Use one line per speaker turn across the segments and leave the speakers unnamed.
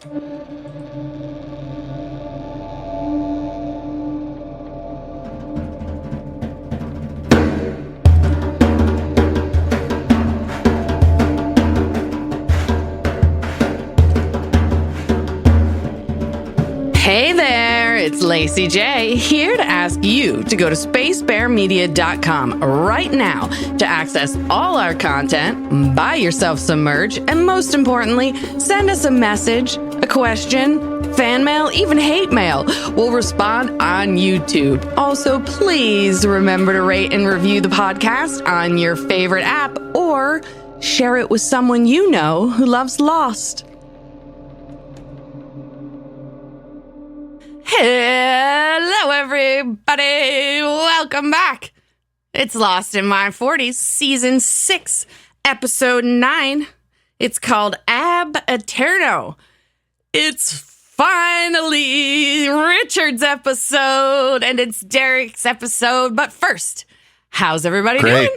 Hey there, it's Lacey J, here to ask you to go to spacebearmedia.com right now to access all our content, buy yourself some merch, and most importantly, send us a message, a question, fan mail, even hate mail. We'll respond on YouTube. Also, please remember to rate and review the podcast on your favorite app or share it with someone you know who loves Lost. Hello, everybody. Welcome back. It's Lost in My 40s, Season 6, Episode 9. It's called Aeterno. It's finally Richard's episode, and it's Derek's episode. But first, how's everybody doing?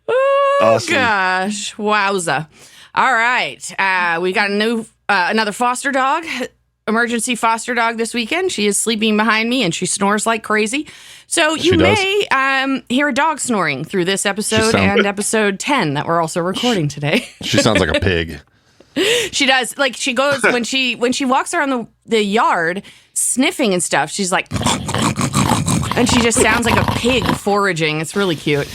Oh, awesome. Gosh. Wowza. All right. We got another foster dog, emergency foster dog this weekend. She is sleeping behind me and she snores like crazy. So you may hear a dog snoring through this episode and episode 10 that we're also recording today.
She sounds like a pig.
She does. Like she goes when she walks around the yard sniffing and stuff. She's like, and she just sounds like a pig foraging. It's really cute.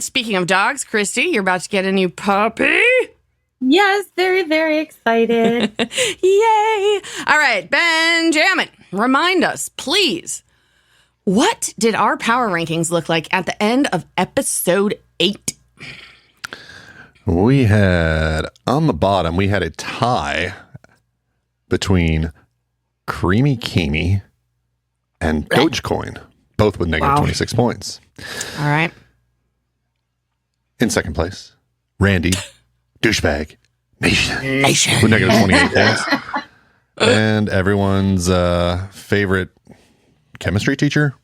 Speaking of dogs, Christy, you're about to get a new puppy.
Yes, very, very excited.
Yay. All right, Benjamin, remind us, please. What did our power rankings look like at the end of episode 8?
We had, on the bottom, we had a tie between Creamy Keamy and Dogecoin, both with negative 26 points.
All right.
In second place, Randy, Douchebag, Nation. With negative 28 points. And everyone's favorite chemistry teacher,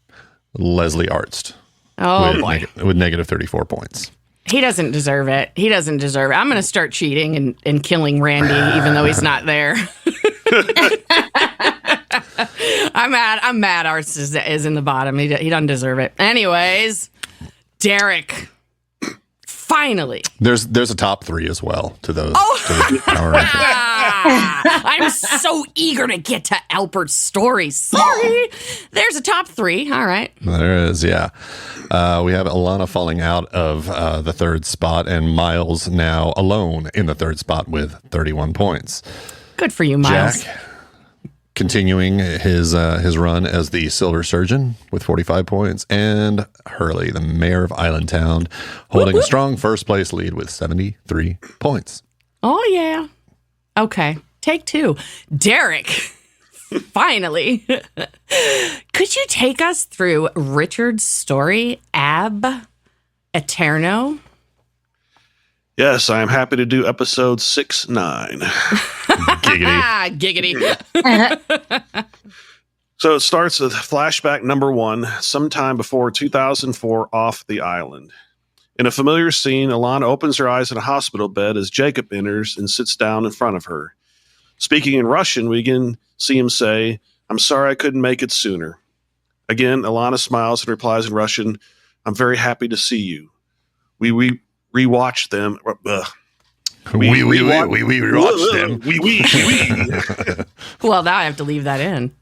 Leslie Arzt.
Oh, boy.
With negative 34 points.
He doesn't deserve it. I'm going to start cheating and killing Randy, even though he's not there. I'm mad Arzt is in the bottom. He doesn't deserve it. Anyways, Derek. Finally.
There's a top 3 as well to those.
I'm so eager to get to Alpert's story. Sorry. There's a top 3. All right.
There is, yeah. We have Alana falling out of the third spot and Miles now alone in the third spot with 31 points.
Good for you, Miles.
Jack continuing his run as the Silver Surgeon with 45 points, and Hurley, the mayor of Island Town, holding a strong first place lead with 73 points.
Oh, yeah. Okay. Take 2. Derek, finally. Could you take us through Richard's story, Aeterno?
Yes, I am happy to do episode 6-9.
Giggity.
So it starts with flashback number 1, sometime before 2004 off the island. In a familiar scene, Alana opens her eyes in a hospital bed as Jacob enters and sits down in front of her. Speaking in Russian, we again see him say, "I'm sorry I couldn't make it sooner." Again, Alana smiles and replies in Russian, "I'm very happy to see you." We rewatch them.
We rewatch them.
Well, now I have to leave that in.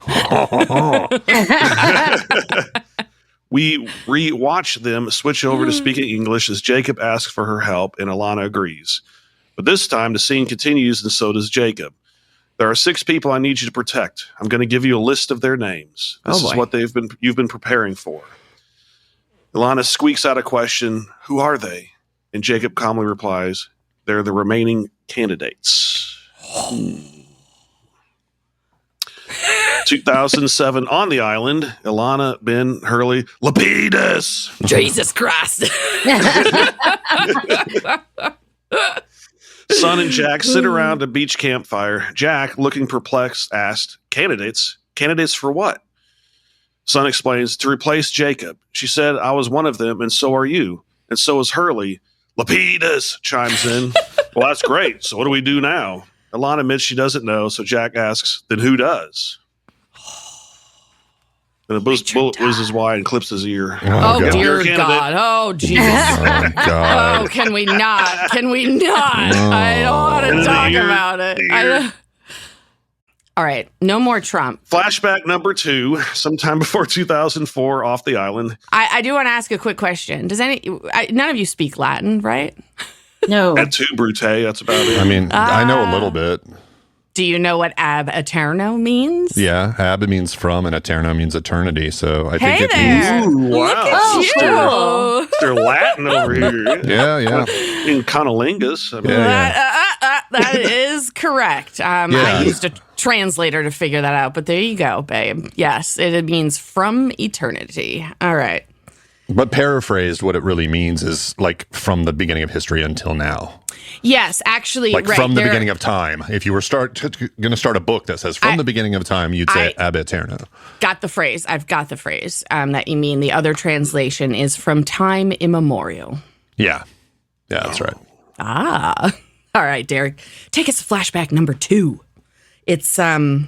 We rewatch them switch over to speaking English as Jacob asks for her help and Alana agrees. But this time the scene continues and so does Jacob. There are 6 people I need you to protect. I'm going to give you a list of their names. This is what you've been preparing for. Alana squeaks out a question, "Who are they?" And Jacob calmly replies, "They're the remaining candidates." 2007 on the island, Alana, Ben, Hurley, Lapidus.
Jesus Christ.
Son and Jack sit around a beach campfire. Jack, looking perplexed, asked, "Candidates? Candidates for what?" Son explains, "To replace Jacob. She said I was one of them, and so are you. And so is Hurley. Lapidus chimes in. Well, that's great. So what do we do now? Alana admits she doesn't know, so Jack asks, then who does? And the bullet whizzes wide and clips his ear.
Oh,
God.
dear God. Oh, Jesus.
Oh, God.
Oh, can we not? Can we not? I don't want to talk about it. All right. No more Trump.
Flashback number 2, sometime before 2004, off the island.
I do want to ask a quick question. None of you speak Latin, right?
No.
At 2 Brute, that's about it.
I mean, I know a little bit.
Do you know what ab Aeterno means?
Yeah, ab means from, and Aeterno means eternity. So I think
Hey
it
there.
means.
Ooh, wow.
Look at you.
They're Latin over here.
Yeah.
In conolingus. I mean,
That is correct. I used a translator to figure that out, but there you go, babe. Yes, it means from eternity. All right.
But paraphrased, what it really means is like from the beginning of history until now.
Yes, actually,
Like
right,
from the beginning of time. If you were going to start a book that says from the beginning of time, you'd say ab aeterno.
Got the phrase. I've got the phrase that you mean. The other translation is from time immemorial.
Yeah, that's right.
Ah. All right, Derek. Take us to flashback number 2. It's oh,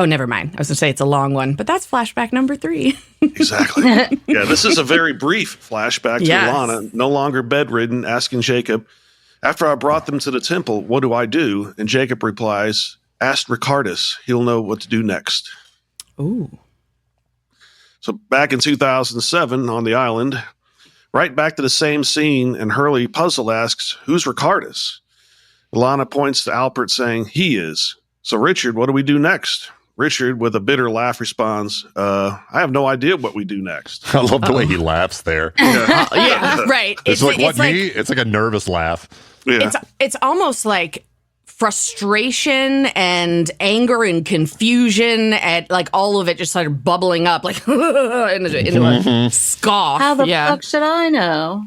never mind. I was going to say it's a long one, but that's flashback number 3.
Exactly. Yeah, this is a very brief flashback to
Yes.
Alana, no longer bedridden, asking Jacob, after I brought them to the temple, what do I do? And Jacob replies, ask Ricardus. He'll know what to do next.
Ooh.
So back in 2007 on the island, right back to the same scene, and Hurley, puzzled, asks, who's Ricardus? Alana points to Alpert, saying, he is. So Richard, what do we do next? Richard, with a bitter laugh, responds, I have no idea what we do next.
I love the way he laughs there.
Yeah, right.
It's like, what, me? It's like a nervous laugh.
Yeah.
It's almost like frustration and anger and confusion and like all of it just started bubbling up like into a scoff.
How the fuck should I know?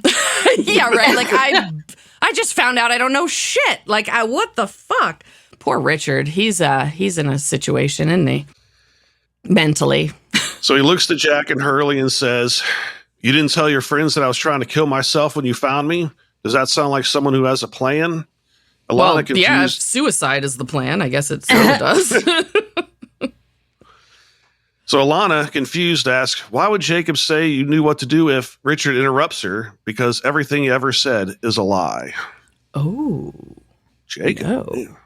Yeah, right. Like I just found out I don't know shit. Like what the fuck? Poor Richard. He's in a situation, isn't he? Mentally.
So he looks to Jack and Hurley and says, you didn't tell your friends that I was trying to kill myself when you found me? Does that sound like someone who has a plan?
Well,
confused.
yeah, suicide is the plan. I guess it sort of does.
So Alana, confused, asks, why would Jacob say you knew what to do if Richard interrupts her? Because everything he ever said is a lie.
Oh.
Jacob.
No.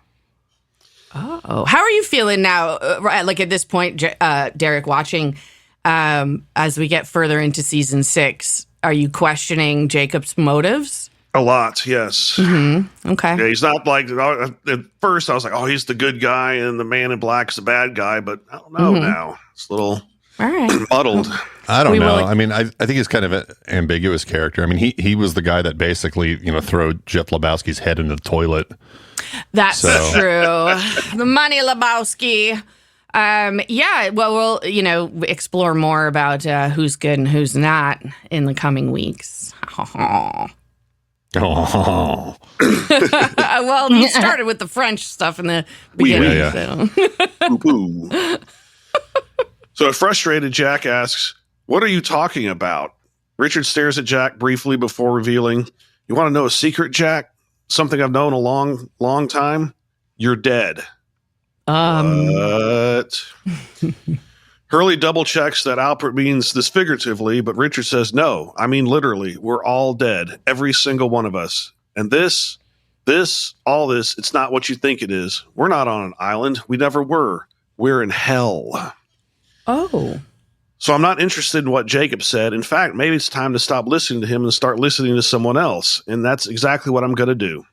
Oh, how are you feeling now? Like at this point, Derek, watching as we get further into season 6, are you questioning Jacob's motives?
A lot, yes.
Mm-hmm. Okay.
Yeah, he's not like, at first I was like, oh, he's the good guy and the man in black's the bad guy, but I don't know now. It's a little
All right.
muddled.
I don't know. I mean, I think he's kind of an ambiguous character. I mean, he was the guy that basically, throw Jeff Lebowski's head into the toilet.
That's true. The money, Lebowski. Yeah, well, we'll, explore more about who's good and who's not in the coming weeks.
Oh.
Well, you started with the French stuff in the beginning.
Yeah.
So a frustrated Jack asks, what are you talking about? Richard stares at Jack briefly before revealing, you want to know a secret, Jack? Something I've known a long, long time? You're dead. What? Hurley double checks that Alpert means this figuratively, but Richard says, no, I mean literally, we're all dead. Every single one of us. And all this, it's not what you think it is. We're not on an island. We never were. We're in hell.
Oh.
So I'm not interested in what Jacob said. In fact, maybe it's time to stop listening to him and start listening to someone else. And that's exactly what I'm going to do.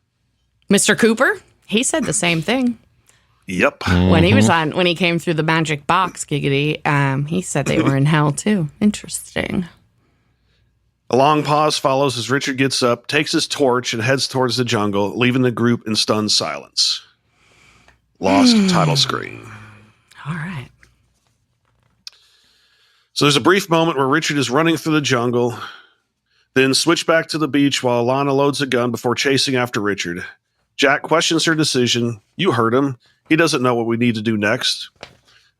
Mr. Cooper, he said the same thing.
Yep.
When he came through the magic box, Giggity, he said they were in hell too. Interesting.
A long pause follows as Richard gets up, takes his torch, and heads towards the jungle, leaving the group in stunned silence. Lost title screen.
All right.
So there's a brief moment where Richard is running through the jungle, then switch back to the beach while Alana loads a gun before chasing after Richard. Jack questions her decision. You heard him. He doesn't know what we need to do next.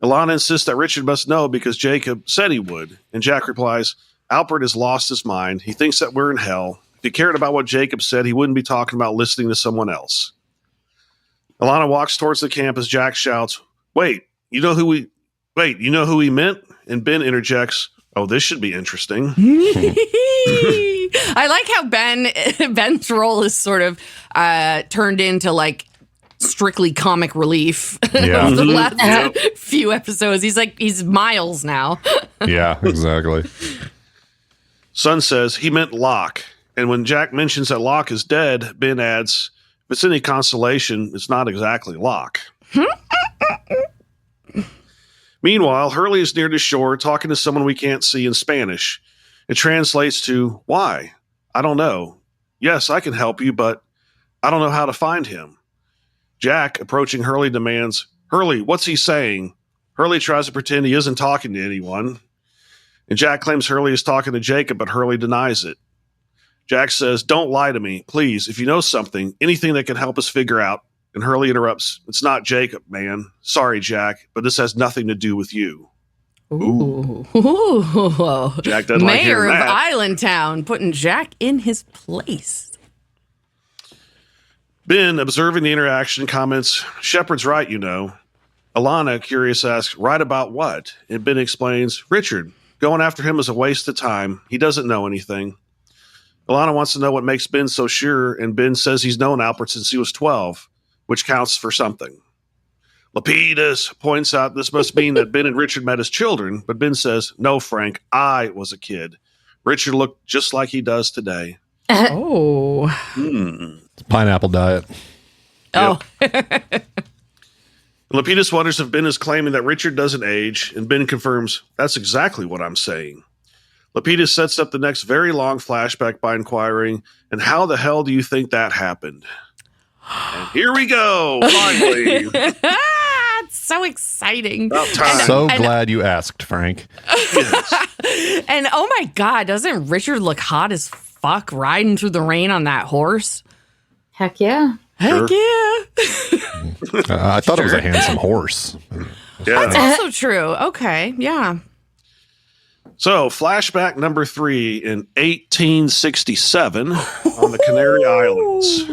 Alana insists that Richard must know because Jacob said he would. And Jack replies, Alpert has lost his mind. He thinks that we're in hell. he cared about what Jacob said, he wouldn't be talking about listening to someone else. Alana walks towards the camp as Jack shouts, Wait, you know who he meant? And Ben interjects, oh, this should be interesting.
I like how Ben's role is sort of turned into like strictly comic relief.
Yeah.
The last few episodes. He's Miles now.
Yeah, exactly.
Son says he meant Locke. And when Jack mentions that Locke is dead, Ben adds, if it's any consolation, it's not exactly Locke. Meanwhile, Hurley is near the shore talking to someone we can't see in Spanish. It translates to, why? I don't know. Yes, I can help you, but I don't know how to find him. Jack, approaching Hurley, demands, Hurley, what's he saying? Hurley tries to pretend he isn't talking to anyone. And Jack claims Hurley is talking to Jacob, but Hurley denies it. Jack says, don't lie to me, please. If you know something, anything that can help us figure out. And Hurley interrupts, it's not Jacob, man. Sorry, Jack, but this has nothing to do with you.
Ooh.
Jack doesn't like
Mayor
hearing
of
that.
Island Town putting Jack in his place.
Ben, observing the interaction, comments, Shepard's right, you know. Alana, curious, asks, right about what? And Ben explains, Richard, going after him is a waste of time. He doesn't know anything. Alana wants to know what makes Ben so sure, and Ben says he's known Alpert since he was 12, which counts for something. Lapidus points out this must mean that Ben and Richard met as children, but Ben says, no, Frank, I was a kid. Richard looked just like he does today.
Oh.
Pineapple diet.
Oh.
Lapidus wonders if Ben is claiming that Richard doesn't age, and Ben confirms, that's exactly what I'm saying. Lapidus sets up the next very long flashback by inquiring, and how the hell do you think that happened? And here we go, finally.
It's so exciting.
About time.
So glad you asked, Frank.
And oh my God, doesn't Richard look hot as fuck riding through the rain on that horse?
Heck yeah.
Heck yeah.
I thought it was a handsome horse.
That's
Yeah.
also true. Okay. Yeah.
So, flashback number 3 in 1867 on the Canary Islands.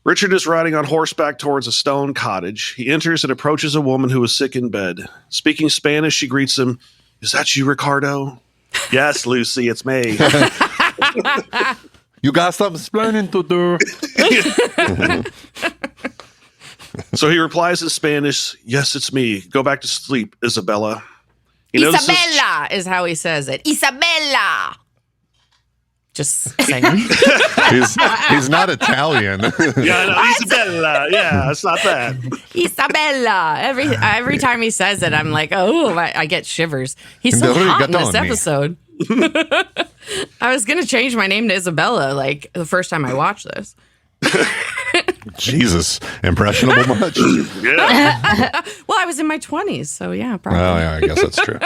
Richard is riding on horseback towards a stone cottage. He enters and approaches a woman who is sick in bed. Speaking Spanish, she greets him, is that you, Ricardo? Yes, Lucy, it's me.
You got something explaining to do.
So he replies in Spanish, yes, it's me. Go back to sleep, Isabella. He notices-
Isabella is how he says it. Isabella. Just saying.
He's not Italian.
Yeah, no, Isabella. Yeah, it's not that.
Isabella. Every time he says it, I'm like, oh, I get shivers. He's so hot in this episode. I was going to change my name to Isabella, like, the first time I watched this.
Jesus, impressionable much?
Yeah.
Well, I was in my 20s, so yeah, probably.
Oh, yeah, I guess that's true.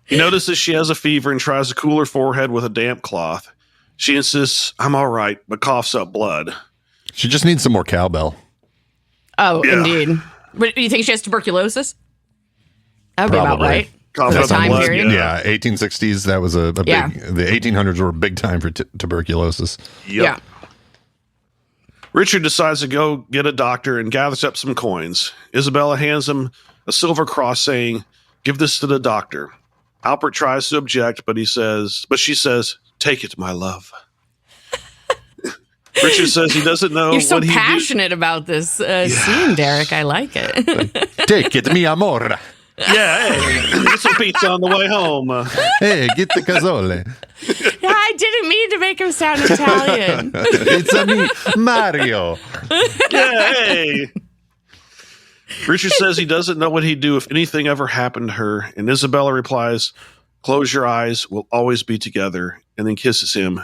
He notices she has a fever and tries to cool her forehead with a damp cloth. She insists, I'm all right, but coughs up blood.
She just needs some more cowbell.
Oh,
Yeah.
indeed. But do you think she has tuberculosis? That would be about
Probably.
right.
Cough
The
up
time
blood.
period?
Yeah, 1860s, that was a big,
Yeah.
the 1800s were a big time for tuberculosis.
Yep.
Yeah.
Richard decides to go get a doctor and gathers up some coins. Isabella hands him a silver cross saying, give this to the doctor. Alpert tries to object, but she says, take it, my love. Richard says he doesn't know
You're so
what he
passionate about this scene, Derek. I like it.
Take it, mi amor.
Yeah, hey, get some pizza on the way home.
Hey, get the cazzole.
Yeah, I didn't mean to make him sound Italian.
It's a me, Mario.
Yeah, hey. Richard says he doesn't know what he'd do if anything ever happened to her, and Isabella replies, close your eyes, we'll always be together, and then kisses him.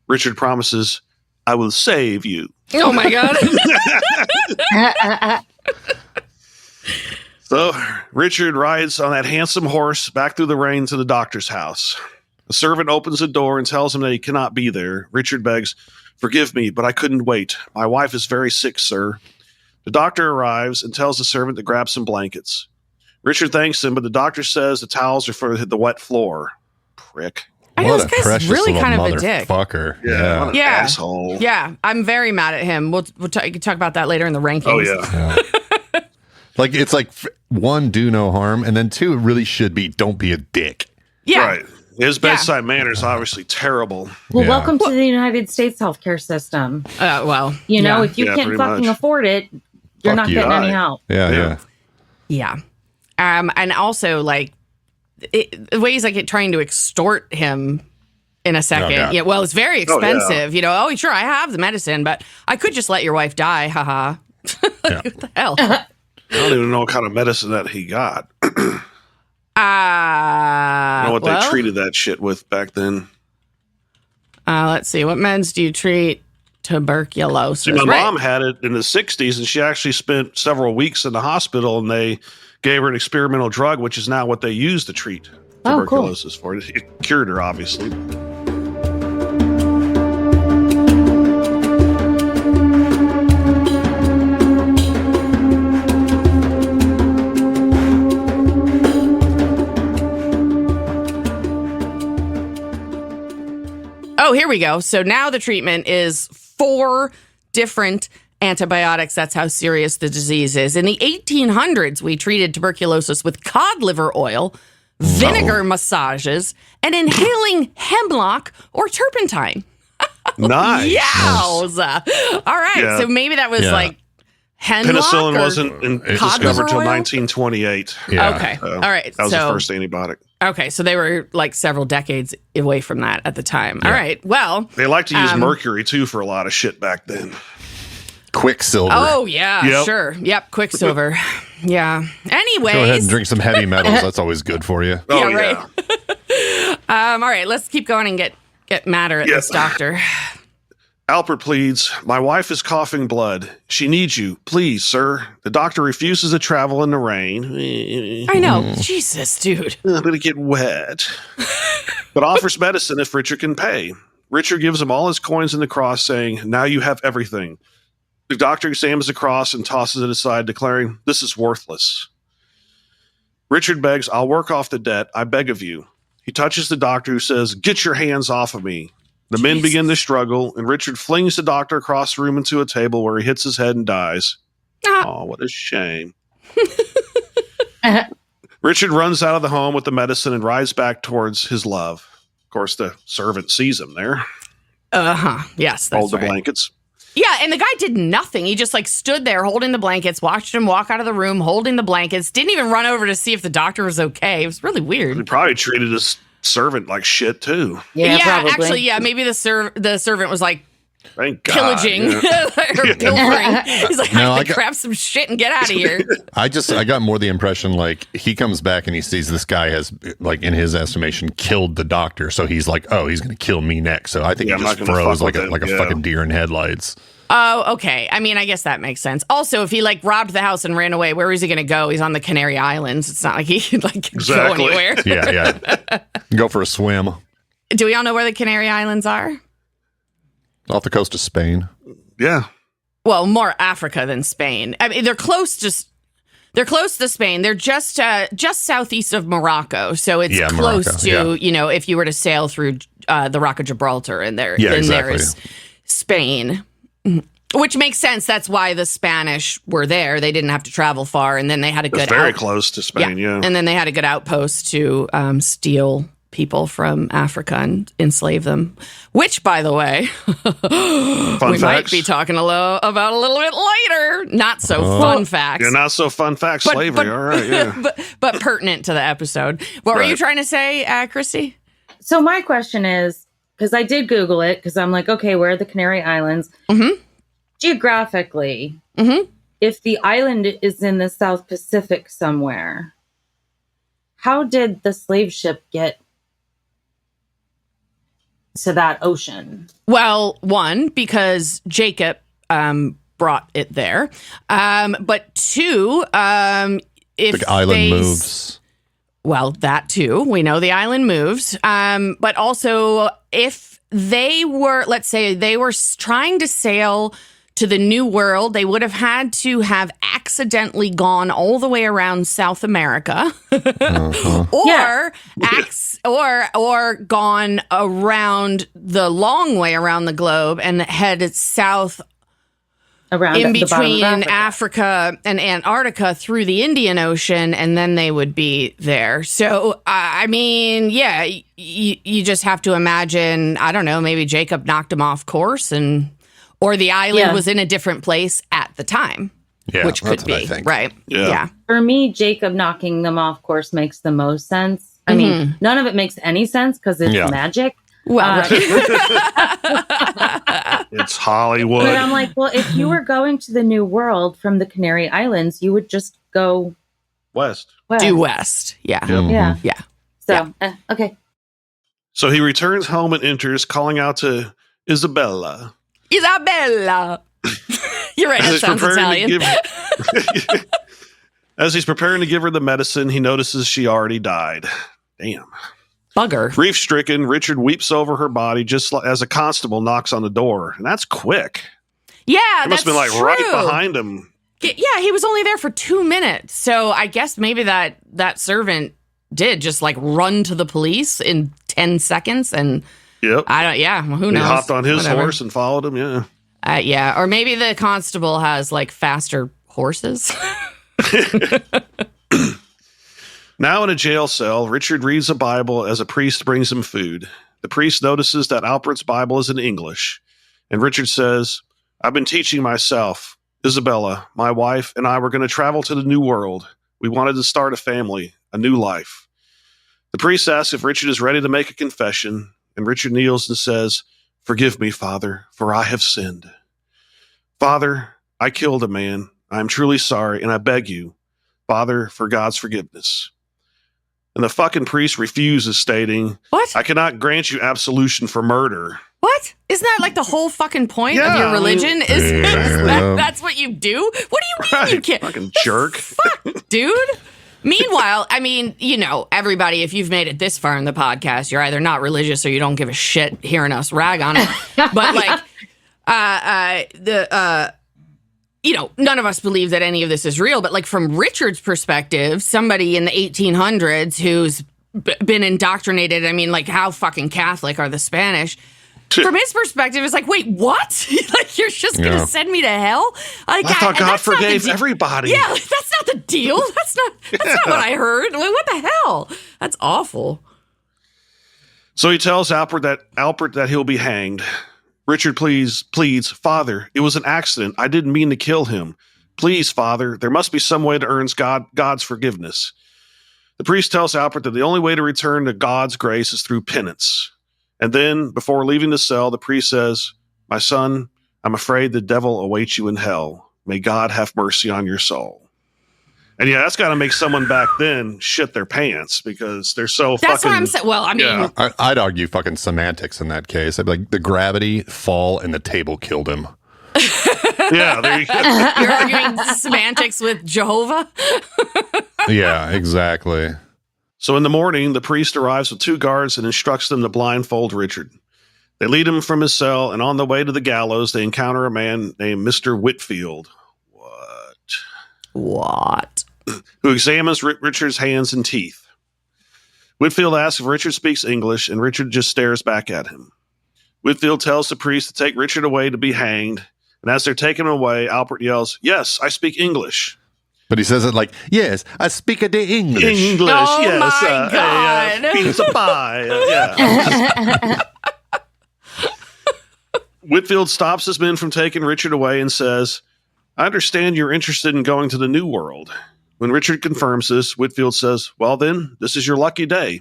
Richard promises, I will save you.
Oh my God.
So Richard rides on that handsome horse back through the rain to the doctor's house. The servant opens the door and tells him that he cannot be there. Richard begs, forgive me, but I couldn't wait. My wife is very sick, sir. The doctor arrives and tells the servant to grab some blankets. Richard thanks him, but the doctor says the towels are for the wet floor. Prick.
I know
What
this
a
guy's
precious
really
little
kind of a dick.
motherfucker.
Yeah. What an
Yeah.
asshole.
Yeah, I'm very mad at him. We'll talk about that later in the rankings.
Oh, yeah.
Yeah. Like, it's like, one, do no harm, and then two, it really should be, don't be a dick.
Yeah.
Right. His bedside manner is obviously terrible.
Well,
Yeah.
welcome to the United States healthcare system.
Well,
You know,
yeah.
if you
Yeah,
can't
pretty
fucking
much.
afford it, you're
Fuck
not
you.
getting any
Right.
help.
Yeah.
Yeah. And also, like, the way he's like trying to extort him in a second.
God.
Yeah. Well, it's very
Oh, yeah.
expensive. You know, sure, I have the medicine, but I could just let your wife die. Haha.
Yeah.
What the hell?
I don't even know what kind of medicine that he got. I don't know what they treated that shit with back then.
Let's see. What meds do you treat tuberculosis?
See, my
Right.
mom had it in the 60s, and she actually spent several weeks in the hospital, and they gave her an experimental drug, which is now what they use to treat
Oh, cool.
tuberculosis for. It cured her, obviously.
Oh, here we go. So now the treatment is 4 different antibiotics. That's how serious the disease is. In the 1800s, we treated tuberculosis with cod liver oil, vinegar massages, and inhaling hemlock or turpentine.
Nice.
Yowza. All right.
Yeah.
So maybe that was
Yeah.
like hemlock.
Penicillin
or-
wasn't
cod
discovered
liver
until
oil?
1928.
Yeah.
Okay.
So
All right.
That was
so,
the first antibiotic.
Okay. So they were like several decades away from that at the time. All right. Well.
They liked to use
Um,
mercury, too, for a lot of shit back then.
Quicksilver.
Oh, yeah.
Yep.
Sure. Yep. Quicksilver. Yeah. Anyways.
Go ahead and drink some heavy metals. That's always good for you.
Oh,
Yeah,
yeah.
right. All right, let's keep going and get madder at
Yeah.
this doctor.
Alpert pleads, my wife is coughing blood. She needs you. Please, sir. The doctor refuses to travel in the rain.
I know. Jesus, dude.
I'm going to get wet. But offers medicine if Richard can pay. Richard gives him all his coins in the cross, saying, now you have everything. The doctor examines the cross and tosses it aside, declaring, this is worthless. Richard begs, I'll work off the debt. I beg of you. He touches the doctor, who says, get your hands off of me. The men begin to struggle, and Richard flings the doctor across the room into a table where he hits his head and dies.
Ah.
Oh, what a shame. Richard runs out of the home with the medicine and rides back towards his love. Of course, the servant sees him there.
Yes,
Hold
that's
the
right.
blankets.
Yeah, and the guy did nothing. He just like stood there holding the blankets, watched him walk out of the room holding the blankets, didn't even run over to see if the doctor was okay. It was really
He
weird.
probably treated his servant like shit, too.
Yeah, probably.
actually, yeah, maybe the servant was like
Thank God.
pillaging
Yeah.
or pilfering. He's like,
No,
I
I
can
got-
grab some shit and get out of here.
I got more the impression like he comes back and he sees this guy has, like, in his estimation, killed the doctor. So he's like, oh, he's going to kill me next. So I think
Yeah,
he
I'm
just
not gonna
froze
fuck
like
with
a
him.
like a
Yeah.
fucking deer in headlights.
Oh, okay. I mean, I guess that makes sense. Also, if he like robbed the house and ran away, where is he going to go? He's on the Canary Islands. It's not like he could like
Exactly.
go anywhere.
Yeah. Go for a swim
Do we all know where the Canary Islands are?
off the coast of Spain.
Yeah.
Well, more Africa than Spain. I mean, they're close to Spain. They're just southeast of Morocco, so it's
Yeah,
close
Morocco,
to
yeah.
if you were to sail through the Rock of Gibraltar, and there,
Yeah,
then there
exactly.
is Spain, which makes sense. That's why the Spanish were there. They didn't have to travel far, and then they had a
It's
good
very close to Spain, yeah.
and then they had a good outpost to steal people from Africa and enslave them. Which, by the way,
Fun
we
facts.
might be talking about a little bit later. Not so fun facts.
Yeah, not so fun fact,
But-
slavery.
but-
All right, yeah.
but pertinent to the episode. What were you
Right.
trying to say, Christy?
So my question is, because I did Google it, because I'm like, okay, where are the Canary Islands?
Mhm.
Geographically,
Mhm.
if the island is in the South Pacific somewhere, how did the slave ship get to that ocean?
Well, one, because Jacob brought it there. But two, if
The island
they
moves.
Well, that too. We know the island moves. But also, if they were, let's say, they were trying to sail to the New World, they would have had to have accidentally gone all the way around South America, or gone around the long way around the globe and headed south
Around
in
the bottom of
between
Africa.
Africa and Antarctica through the Indian Ocean, and then they would be there. So, I mean, yeah, you just have to imagine, I don't know, maybe Jacob knocked him off course, or the island was in a different place at the time, which could
that's
be,
what I think.
right?
Yeah.
For me, Jacob knocking them off course makes the most sense. I mean, none of it makes any sense because it's magic.
Well,
It's Hollywood.
But I'm like, well, if you were going to the New World from the Canary Islands, you would just go
West.
west.
due west. Yeah.
Yeah.
Yeah.
So, okay.
So he returns home and enters, calling out to Isabella.
Isabella. You're right. That sounds Italian.
As he's preparing to give her the medicine, he notices she already died. Damn.
Bugger.
Grief-stricken, Richard weeps over her body just as a constable knocks on the door. And that's quick.
Yeah,
It must have been like
true.
right behind him.
Yeah, he was only there for 2 minutes. So I guess maybe that servant did just like run to the police in 10 seconds. And
Yep.
who
He
knows?
hopped on his
Whatever.
horse and followed him. Yeah.
Yeah, or maybe the constable has like faster horses.
Now in a jail cell, Richard reads a Bible as a priest brings him food. The priest notices that Alpert's Bible is in English. And Richard says, I've been teaching myself. Isabella, my wife, and I were going to travel to the New World. We wanted to start a family, a new life. The priest asks if Richard is ready to make a confession, and Richard kneels and says, Forgive me, Father, for I have sinned. Father, I killed a man. I am truly sorry, and I beg you, Father, for God's forgiveness. And the fucking priest refuses, stating,
What?
I cannot grant you absolution for murder.
What? Isn't that like the whole fucking point of
Yeah,
your
I mean-
religion? That's what you do? What do you mean you
Right,
can't?
fucking jerk.
Fuck, dude. Meanwhile, I mean, everybody, if you've made it this far in the podcast, you're either not religious or you don't give a shit hearing us rag on it. But like, none of us believe that any of this is real. But like from Richard's perspective, somebody in the 1800s who's been indoctrinated. I mean, like, how fucking Catholic are the Spanish? From his perspective, it's like, wait, what? Like, you're just going to send me to hell? Like,
I thought God
that's not the
forgave everybody.
Yeah, like, that's not the deal. That's not what I heard. Like, what the hell? That's awful.
So he tells Alpert that he'll be hanged. Richard pleads, Father, it was an accident. I didn't mean to kill him. Please, Father, there must be some way to earn God's forgiveness. The priest tells Alpert that the only way to return to God's grace is through penance. And then, before leaving the cell, the priest says, My son, I'm afraid the devil awaits you in hell. May God have mercy on your soul. And yeah, that's got to make someone back then shit their pants because they're so
That's
fucking...
what I'm saying. Well, I mean,
Yeah.
I'd argue fucking semantics in that case. I'd be like, the gravity, fall, and the table killed him.
Yeah, there you go.
you're arguing semantics with Jehovah.
Yeah, exactly.
So in the morning, the priest arrives with 2 guards and instructs them to blindfold Richard. They lead him from his cell, and on the way to the gallows, they encounter a man named Mr. Whitfield.
What?
Who examines Richard's hands and teeth. Whitfield asks if Richard speaks English, and Richard just stares back at him. Whitfield tells the priest to take Richard away to be hanged, and as they're taking him away, Alpert yells, Yes, I speak English.
But he says it like, yes, I speak a day English.
English,
Oh
yes.
my God.
Pizza pie. Yeah. Whitfield stops his men from taking Richard away and says, I understand you're interested in going to the New World. When Richard confirms this, Whitfield says, Well then, this is your lucky day.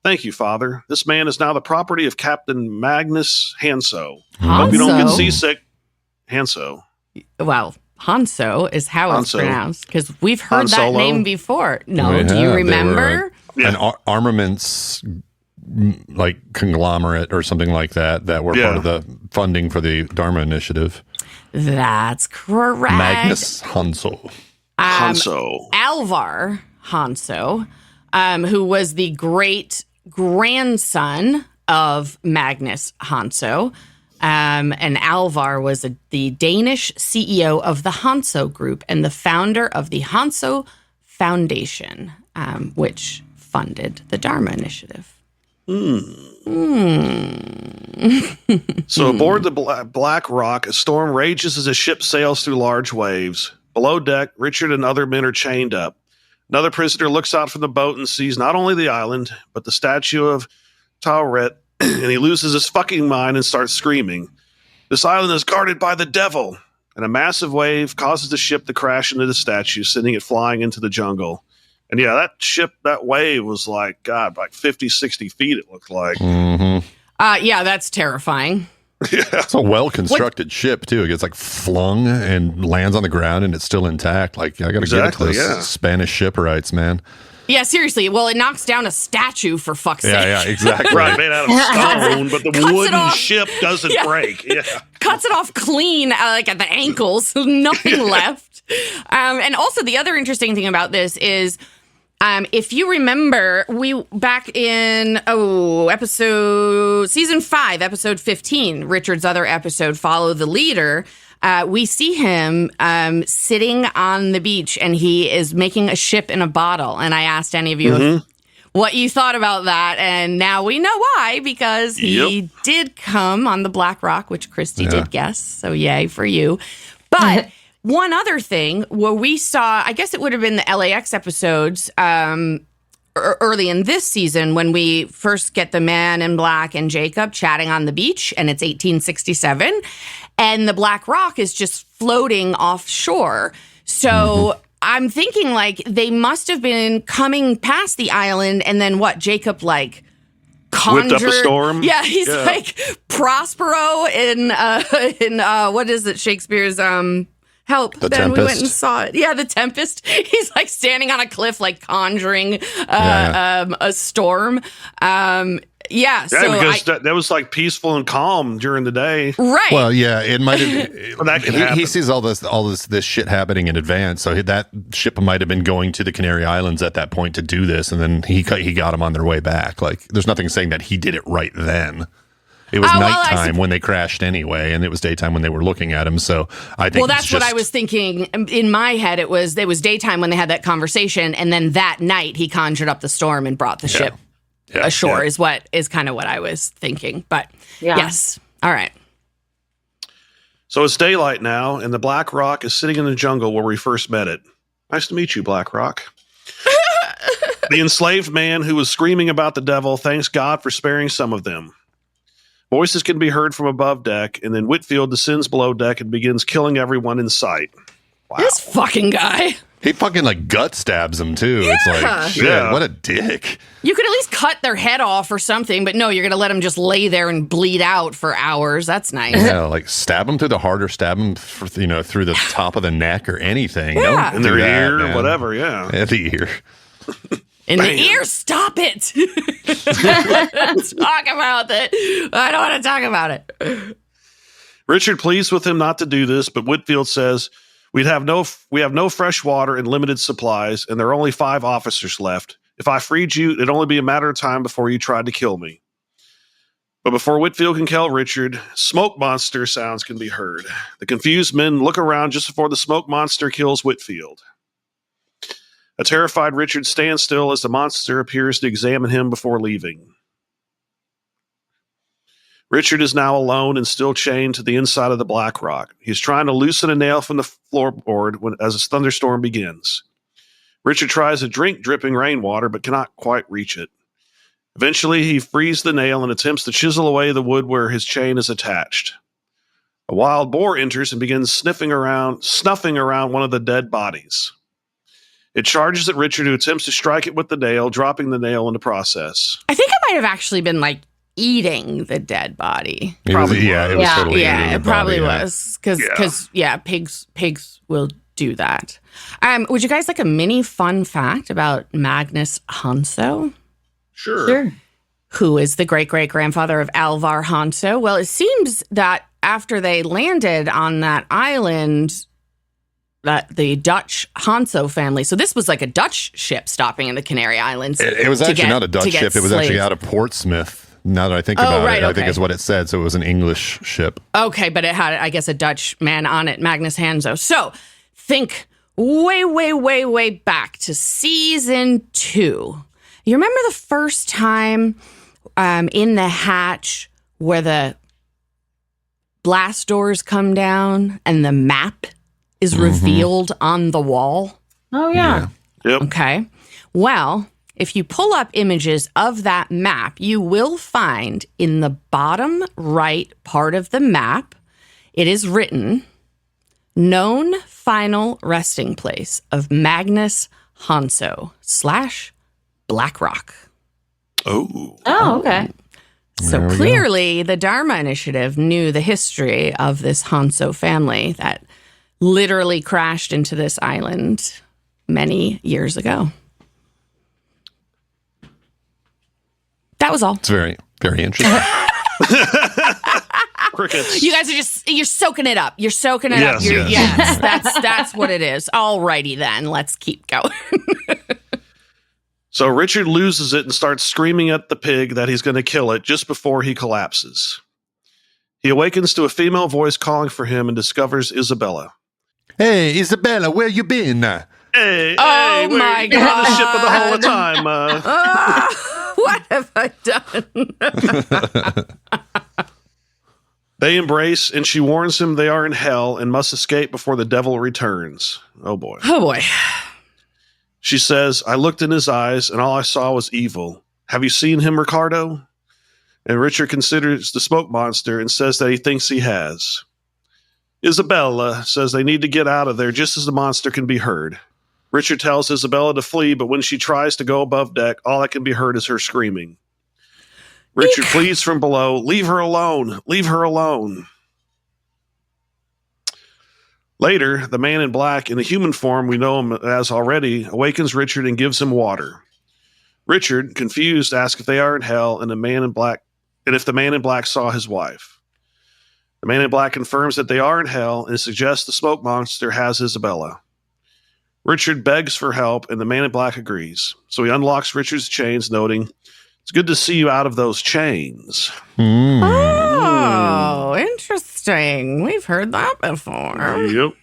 Thank you, Father. This man is now the property of Captain Magnus Hanso. Hope you don't get
Hanso?
seasick. Hanso.
Well, Hanso is how it's
Hanso.
pronounced because we've heard
Han
that
Solo?
name before. No,
We
do you
have. They were
remember?
Yeah.
An armaments like conglomerate or something like that were
Yeah.
part of the funding for the Dharma Initiative.
That's correct.
Magnus Hansel.
Hanso.
Alvar Hanso, who was the great grandson of Magnus Hanso, And Alvar was the Danish CEO of the Hanso Group and the founder of the Hanso Foundation, which funded the Dharma Initiative.
So aboard the Black Rock, a storm rages as a ship sails through large waves. Below deck, Richard and other men are chained up. Another prisoner looks out from the boat and sees not only the island, but the statue of Tauret, and he loses his fucking mind and starts screaming. This island is guarded by the devil! And a massive wave causes the ship to crash into the statue, sending it flying into the jungle. And yeah, that wave was like 50, 60 feet, it looked like.
Mm-hmm.
Yeah, that's terrifying.
Yeah.
It's a well-constructed ship, too. It gets like flung and lands on the ground and it's still intact. Like, I got to give it to those Spanish shipwrights, man.
Yeah, seriously. Well, it knocks down a statue, for fuck's sake.
Yeah, exactly.
Right, made out of stone, but the wooden ship doesn't break. Yeah.
Cuts it off clean, like at the ankles. Nothing left. And also, the other interesting thing about this is, if you remember, we back in season 5, episode 15, Richard's other episode, Follow the Leader. We see him sitting on the beach, and he is making a ship in a bottle. And I asked any of you what you thought about that, and now we know why, because he did come on the Black Rock, which Christy did guess. So yay for you. But one other thing where we saw, I guess it would have been the LAX episodes early in this season when we first get the Man in Black and Jacob chatting on the beach, and it's 1867, and the Black Rock is just floating offshore. So I'm thinking like they must have been coming past the island, and then Jacob like conjured
whipped up a storm.
Yeah, he's like Prospero in what is it, Shakespeare's Help.
The
then
Tempest.
We went and saw it. Yeah, The Tempest. He's like standing on a cliff, like conjuring a storm. Because
that was like peaceful and calm during the day.
Right.
Well, yeah, it might have.
That could happen.
He sees all this shit happening in advance, so that ship might have been going to the Canary Islands at that point to do this, and then he got them on their way back. Like, there's nothing saying that he did it right then. It was nighttime when they crashed anyway, and it was daytime when they were looking at him. So I think. Well,
that's what I was thinking in my head. It was daytime when they had that conversation, and then that night he conjured up the storm and brought the ship ashore. Is kind of what I was thinking. But yes, all right.
So it's daylight now, and the Black Rock is sitting in the jungle where we first met it. Nice to meet you, Black Rock. The enslaved man who was screaming about the devil thanks God for sparing some of them. Voices can be heard from above deck, and then Whitfield descends below deck and begins killing everyone in sight. Wow.
This fucking guy.
He fucking like gut stabs him too. Yeah. It's like, shit, what a dick.
You could at least cut their head off or something, but no, you're going to let him just lay there and bleed out for hours. That's nice.
Yeah, like stab him through the heart or stab him through the top of the neck or anything.
Yeah.
In their ear or whatever,
Yeah, the ear.
In the ear, stop it. Talk about it. I don't want to talk about it.
Richard pleads with him not to do this, but Whitfield says, we have no fresh water and limited supplies, and there are only 5 officers left. If I freed you, it'd only be a matter of time before you tried to kill me. But before Whitfield can kill Richard, smoke monster sounds can be heard. The confused men look around just before the smoke monster kills Whitfield. A terrified Richard stands still as the monster appears to examine him before leaving. Richard is now alone and still chained to the inside of the Black Rock. He's trying to loosen a nail from the floorboard as a thunderstorm begins. Richard tries to drink dripping rainwater but cannot quite reach it. Eventually, he frees the nail and attempts to chisel away the wood where his chain is attached. A wild boar enters and begins snuffing around one of the dead bodies. It charges at Richard, who attempts to strike it with the nail, dropping the nail in the process.
I think it might have actually been like eating the dead body.
It was totally
it probably was because pigs will do that. Would you guys like a mini fun fact about Magnus Hanso?
Sure.
Who is the great-great-grandfather of Alvar Hanso? Well, it seems that after they landed on that island, that the Dutch Hanso family, so this was like a Dutch ship stopping in the Canary Islands.
It was actually not a Dutch ship. It was actually out of Portsmouth. Now that I think about
right,
it, I think
okay.
is what it said. So it was an English ship.
Okay, but it had, I guess, a Dutch man on it, Magnus Hanzo. So think way back to season 2. You remember the first time in the hatch where the blast doors come down and the map is revealed on the wall?
Oh, yeah.
Yep.
Okay. Well, if you pull up images of that map, you will find in the bottom right part of the map, it is written, known final resting place of Magnus Hanso / Blackrock.
Oh.
Oh, okay.
So
There we
clearly the Dharma Initiative knew the history of this Hanso family that literally crashed into this island many years ago. That was all.
It's very, very interesting.
Crickets.
You guys are you're soaking it up. You're soaking it
Yes.
up. You're,
Yes.
yes, that's what it is. Alrighty then, let's keep going.
So Richard loses it and starts screaming at the pig that he's going to kill it just before he collapses. He awakens to a female voice calling for him and discovers Isabella.
Hey, Isabella, where you been?
Hey,
Oh
hey,
my
you're on the ship of the whole
God.
time.
What have I done?
They embrace, and she warns him they are in hell and must escape before the devil returns. Oh boy.
Oh boy.
She says, I looked in his eyes, and all I saw was evil. Have you seen him, Ricardo? And Richard considers the smoke monster and says that he thinks he has. Isabella says they need to get out of there just as the monster can be heard. Richard tells Isabella to flee, but when she tries to go above deck, all that can be heard is her screaming. Richard pleads from below, leave her alone, leave her alone. Later, the man in black, in the human form we know him as already, awakens Richard and gives him water. Richard, confused, asks if they are in hell and if the man in black saw his wife. The man in black confirms that they are in hell and suggests the smoke monster has Isabella. Richard begs for help and the man in black agrees. So he unlocks Richard's chains, noting, it's good to see you out of those chains.
Oh, interesting. We've heard that before.
Yep.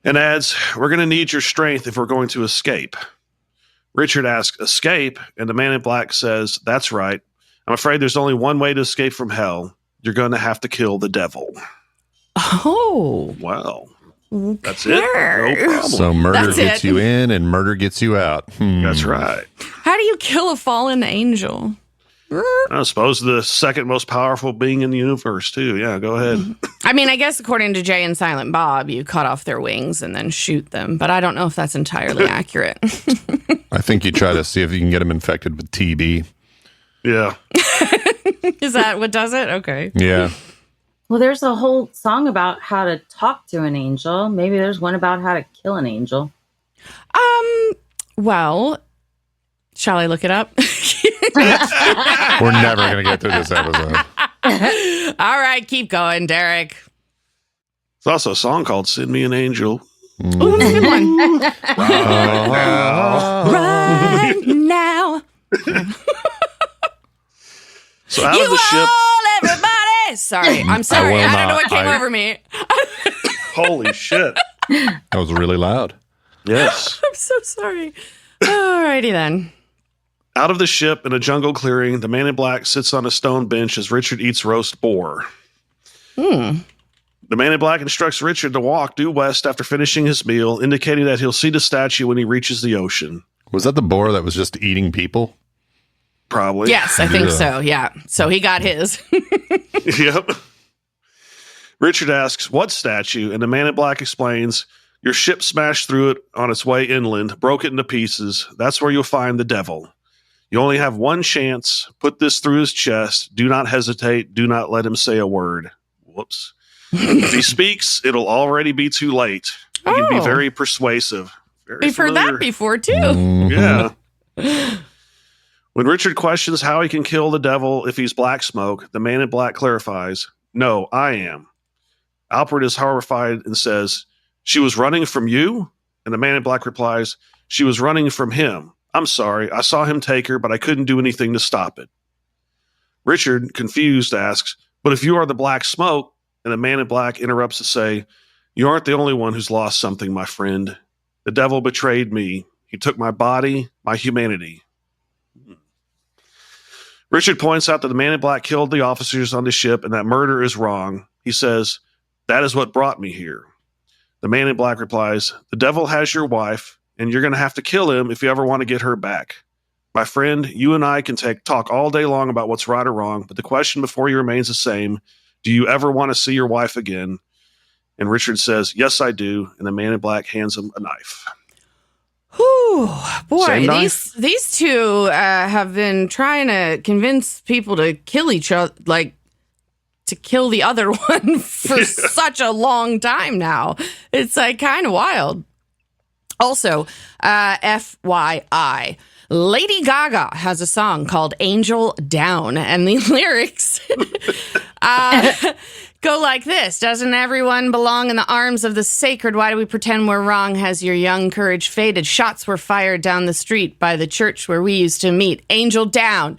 And adds, we're going to need your strength if we're going to escape. Richard asks, escape? And the man in black says, that's right. I'm afraid there's only one way to escape from hell. You're going to have to kill the devil.
Oh.
Wow. That's it. No problem.
So murder
That's
gets
it.
you in and murder gets you out.
That's right.
How do you kill a fallen angel?
I suppose the second most powerful being in the universe, too. Yeah, go ahead.
I mean, I guess according to Jay and Silent Bob, you cut off their wings and then shoot them, but I don't know if that's entirely accurate.
I think you try to see if you can get them infected with TB.
Yeah.
Is that what does it? Okay.
Yeah.
Well, there's a whole song about how to talk to an angel. Maybe there's one about how to kill an angel.
Well, shall I look it up?
We're never going to get through this episode.
All right, keep going, Derek.
There's also a song called Send Me an Angel.
Oh, that's a good one.
Oh.
Right now.
So out
You
of the ship,
all, everybody. Sorry, I'm sorry.
will
I don't know
not.
what came over me.
holy shit.
That was really loud.
Yes.
I'm so sorry. Alrighty then.
Out of the ship in a jungle clearing, the man in black sits on a stone bench as Richard eats roast boar. The man in black instructs Richard to walk due west after finishing his meal, indicating that he'll see the statue when he reaches the ocean.
Was that the boar that was just eating people?
Probably.
Yes, I think
Yeah.
so. Yeah. So he got his.
Yep. Richard asks, what statue? And the man in black explains, your ship smashed through it on its way inland, broke it into pieces. That's where you'll find the devil. You only have one chance. Put this through his chest. Do not hesitate. Do not let him say a word. Whoops. If he speaks, it'll already be too late. He can be
Oh.
very persuasive. Very
We've heard
familiar.
that before too.
Mhm.
Yeah. When Richard questions how he can kill the devil if he's black smoke, the man in black clarifies, no, I am. Alpert is horrified and says, she was running from you? And the man in black replies, she was running from him. I'm sorry. I saw him take her, but I couldn't do anything to stop it. Richard, confused, asks, "But if you are the black smoke," and the man in black interrupts to say, "You aren't the only one who's lost something, my friend. The devil betrayed me. He took my body, my humanity." Richard points out that the man in black killed the officers on the ship and that murder is wrong. He says, "That is what brought me here." The man in black replies, "The devil has your wife, and you're going to have to kill him if you ever want to get her back. My friend, you and I can talk all day long about what's right or wrong, but the question before you remains the same. Do you ever want to see your wife again?" And Richard says, "Yes, I do." And the man in black hands him a knife.
Whew, boy,
Same knife?
these two have been trying to convince people to kill each other, like to kill the other one for such a long time now. It's like kind of wild. Also, FYI, Lady Gaga has a song called Angel Down, and the lyrics go like this. "Doesn't everyone belong in the arms of the sacred? Why do we pretend we're wrong? Has your young courage faded? Shots were fired down the street by the church where we used to meet. Angel down,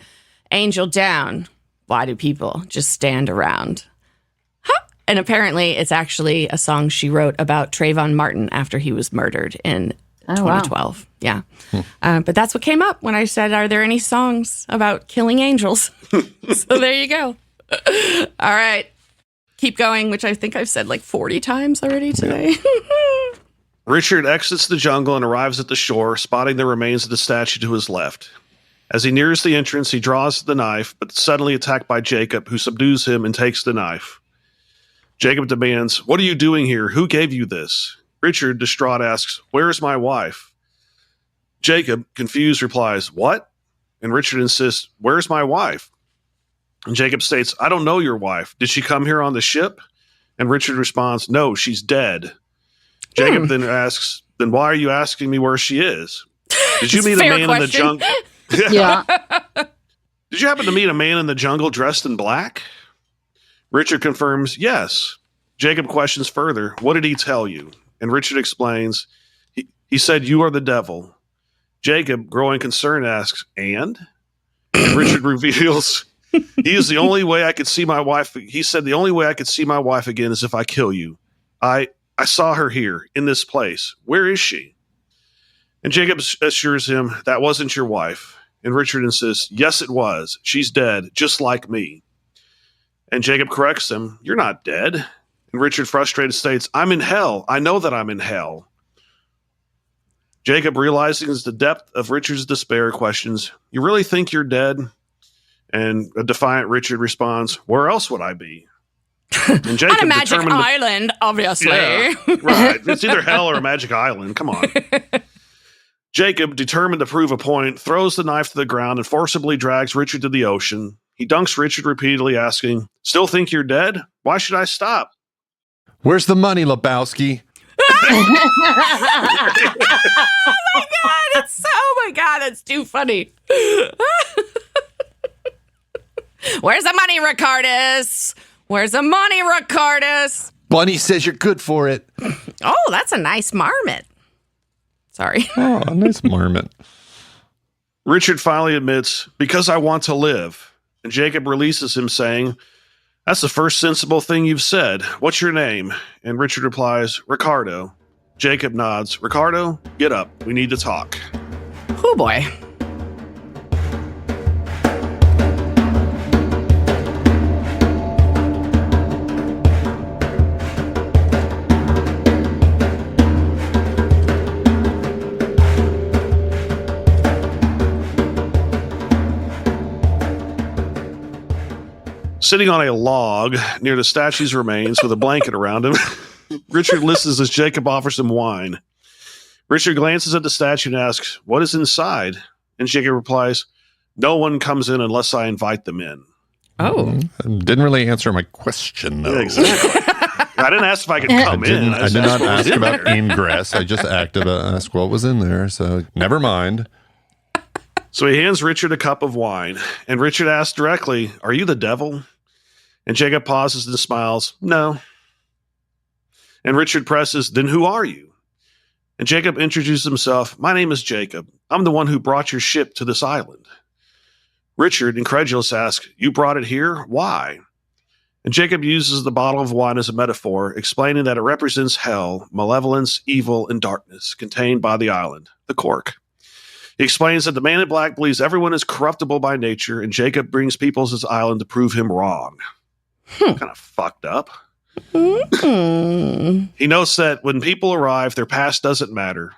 angel down. Why do people just stand around?" Huh. And apparently it's actually a song she wrote about Trayvon Martin after he was murdered in 2012. Wow. Yeah. But that's what came up when I said, are there any songs about killing angels? So there you go. All right. Keep going, which I think I've said like 40 times already today.
Richard exits the jungle and arrives at the shore, spotting the remains of the statue to his left. As he nears the entrance, he draws the knife, but suddenly attacked by Jacob, who subdues him and takes the knife. Jacob demands, "What are you doing here? Who gave you this?" Richard, distraught, asks, "Where is my wife?" Jacob, confused, replies, "What?" And Richard insists, "Where's my wife?" And Jacob states, "I don't know your wife. Did she come here on the ship?" And Richard responds, "No, she's dead." Jacob then asks, "Then why are you asking me where she is? Did you meet a man in the jungle?"
Yeah.
"Did you happen to meet a man in the jungle dressed in black?" Richard confirms, "Yes." Jacob questions further, "What did he tell you?" And Richard explains, he said, "You are the devil." Jacob, growing concerned, asks, And Richard reveals, "He is the only way I could see my wife." He said, "The only way I could see my wife again is if I kill you. I saw her here in this place. Where is she?" And Jacob assures him, "That wasn't your wife." And Richard insists, "Yes, it was. She's dead, just like me." And Jacob corrects him, "You're not dead." And Richard, frustrated, states, "I'm in hell. I know that I'm in hell." Jacob, realizing the depth of Richard's despair, questions, "You really think you're dead?" And a defiant Richard responds, "Where else would I be?" And Jacob,
on a magic island, obviously.
Yeah, right. It's either hell or a magic island. Come on. Jacob, determined to prove a point, throws the knife to the ground and forcibly drags Richard to the ocean. He dunks Richard repeatedly, asking, "Still think you're dead? Why should I stop?"
Where's the money, Lebowski?
Oh my God, it's too funny. Where's the money, Ricardus? Where's the money, Ricardus?
Bunny says you're good for it.
Oh, that's a nice marmot. Sorry.
Oh, a nice marmot.
Richard finally admits, "Because I want to live." And Jacob releases him, saying, "That's the first sensible thing you've said. What's your name?" And Richard replies, "Ricardo." Jacob nods. "Ricardo, get up. We need to talk."
Oh boy.
Sitting on a log near the statue's remains with a blanket around him, Richard listens as Jacob offers him wine. Richard glances at the statue and asks, "What is inside?" And Jacob replies, "No one comes in unless I invite them in."
Oh.
Didn't really answer my question, though.
Yeah, exactly. I didn't ask if I could come in.
I did not ask about ingress. I just asked what was in there. So never mind.
So he hands Richard a cup of wine, and Richard asks directly, "Are you the devil?" And Jacob pauses and smiles, "No." And Richard presses, "Then who are you?" And Jacob introduces himself, "My name is Jacob. I'm the one who brought your ship to this island." Richard, incredulous, asks, "You brought it here? Why?" And Jacob uses the bottle of wine as a metaphor, explaining that it represents hell, malevolence, evil, and darkness contained by the island, the cork. He explains that the man in black believes everyone is corruptible by nature, and Jacob brings people to his island to prove him wrong. Kind of fucked up. He notes that when people arrive, their past doesn't matter.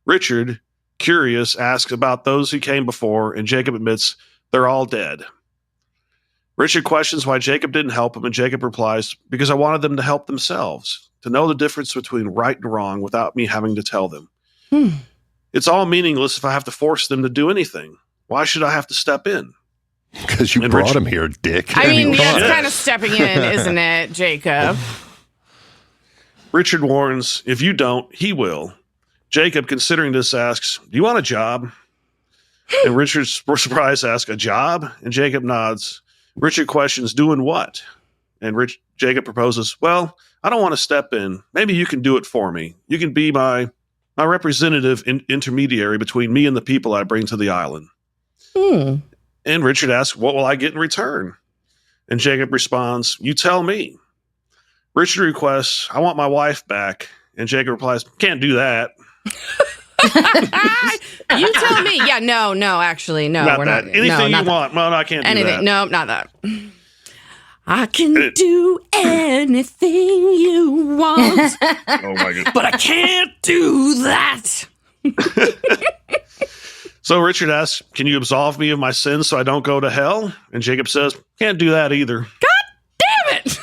Richard, curious, asks about those who came before, and Jacob admits they're all dead. Richard questions why Jacob didn't help him, and Jacob replies, "Because I wanted them to help themselves, to know the difference between right and wrong without me having to tell them. It's all meaningless if I have to force them to do anything. Why should I have to step in?"
Because you brought him here, dick.
I mean,
come
that's
on.
kind of stepping in, isn't it, Jacob?
Richard warns, "If you don't, he will." Jacob, considering this, asks, "Do you want a job?" And Richard, surprised, asks, "A job?" And Jacob nods. Richard questions, "Doing what?" And Jacob proposes, "Well, I don't want to step in. Maybe you can do it for me. You can be my representative intermediary between me and the people I bring to the island." And Richard asks, "What will I get in return?" And Jacob responds, "You tell me." Richard requests, "I want my wife back." And Jacob replies, "Can't do that."
You tell me. Yeah, no, actually, no,
Not
we're
that.
not.
Anything
no,
you
not
want. No, I can't do
anything.
that.
No, not that. I can do anything you want,
Oh my God.
but I can't do that.
So Richard asks, "Can you absolve me of my sins so I don't go to hell?" And Jacob says, "Can't do that either."
Damn it.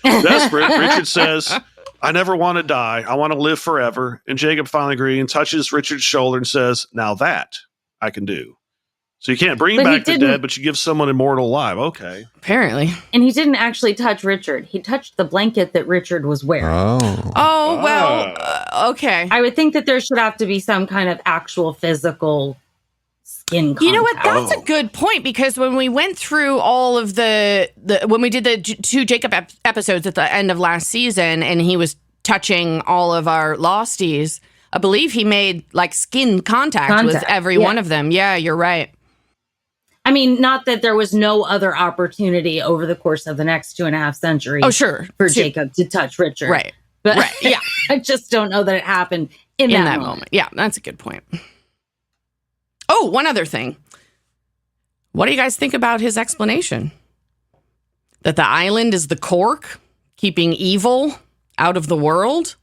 Desperate, Richard says, "I never want to die. I want to live forever." And Jacob finally agrees and touches Richard's shoulder and says, "Now that I can do." So you can't bring
But he
back the
didn't-
dead, but you give someone immortal life. Okay.
Apparently.
And he didn't actually touch Richard. He touched the blanket that Richard was wearing.
Oh, well, okay.
I would think that there should have to be some kind of actual physical skin contact.
You know what? That's a good point, because when we went through all of the when we did the two Jacob episodes at the end of last season, and he was touching all of our losties, I believe he made like skin contact with every one of them. Yeah, you're right.
I mean, not that there was no other opportunity over the course of the next 2.5 centuries.
Oh, sure.
For Jacob to touch Richard.
Right.
But
Right. Yeah.
I just don't know that it happened in that moment.
Yeah, that's a good point. Oh, one other thing. What do you guys think about his explanation? That the island is the cork, keeping evil out of the world?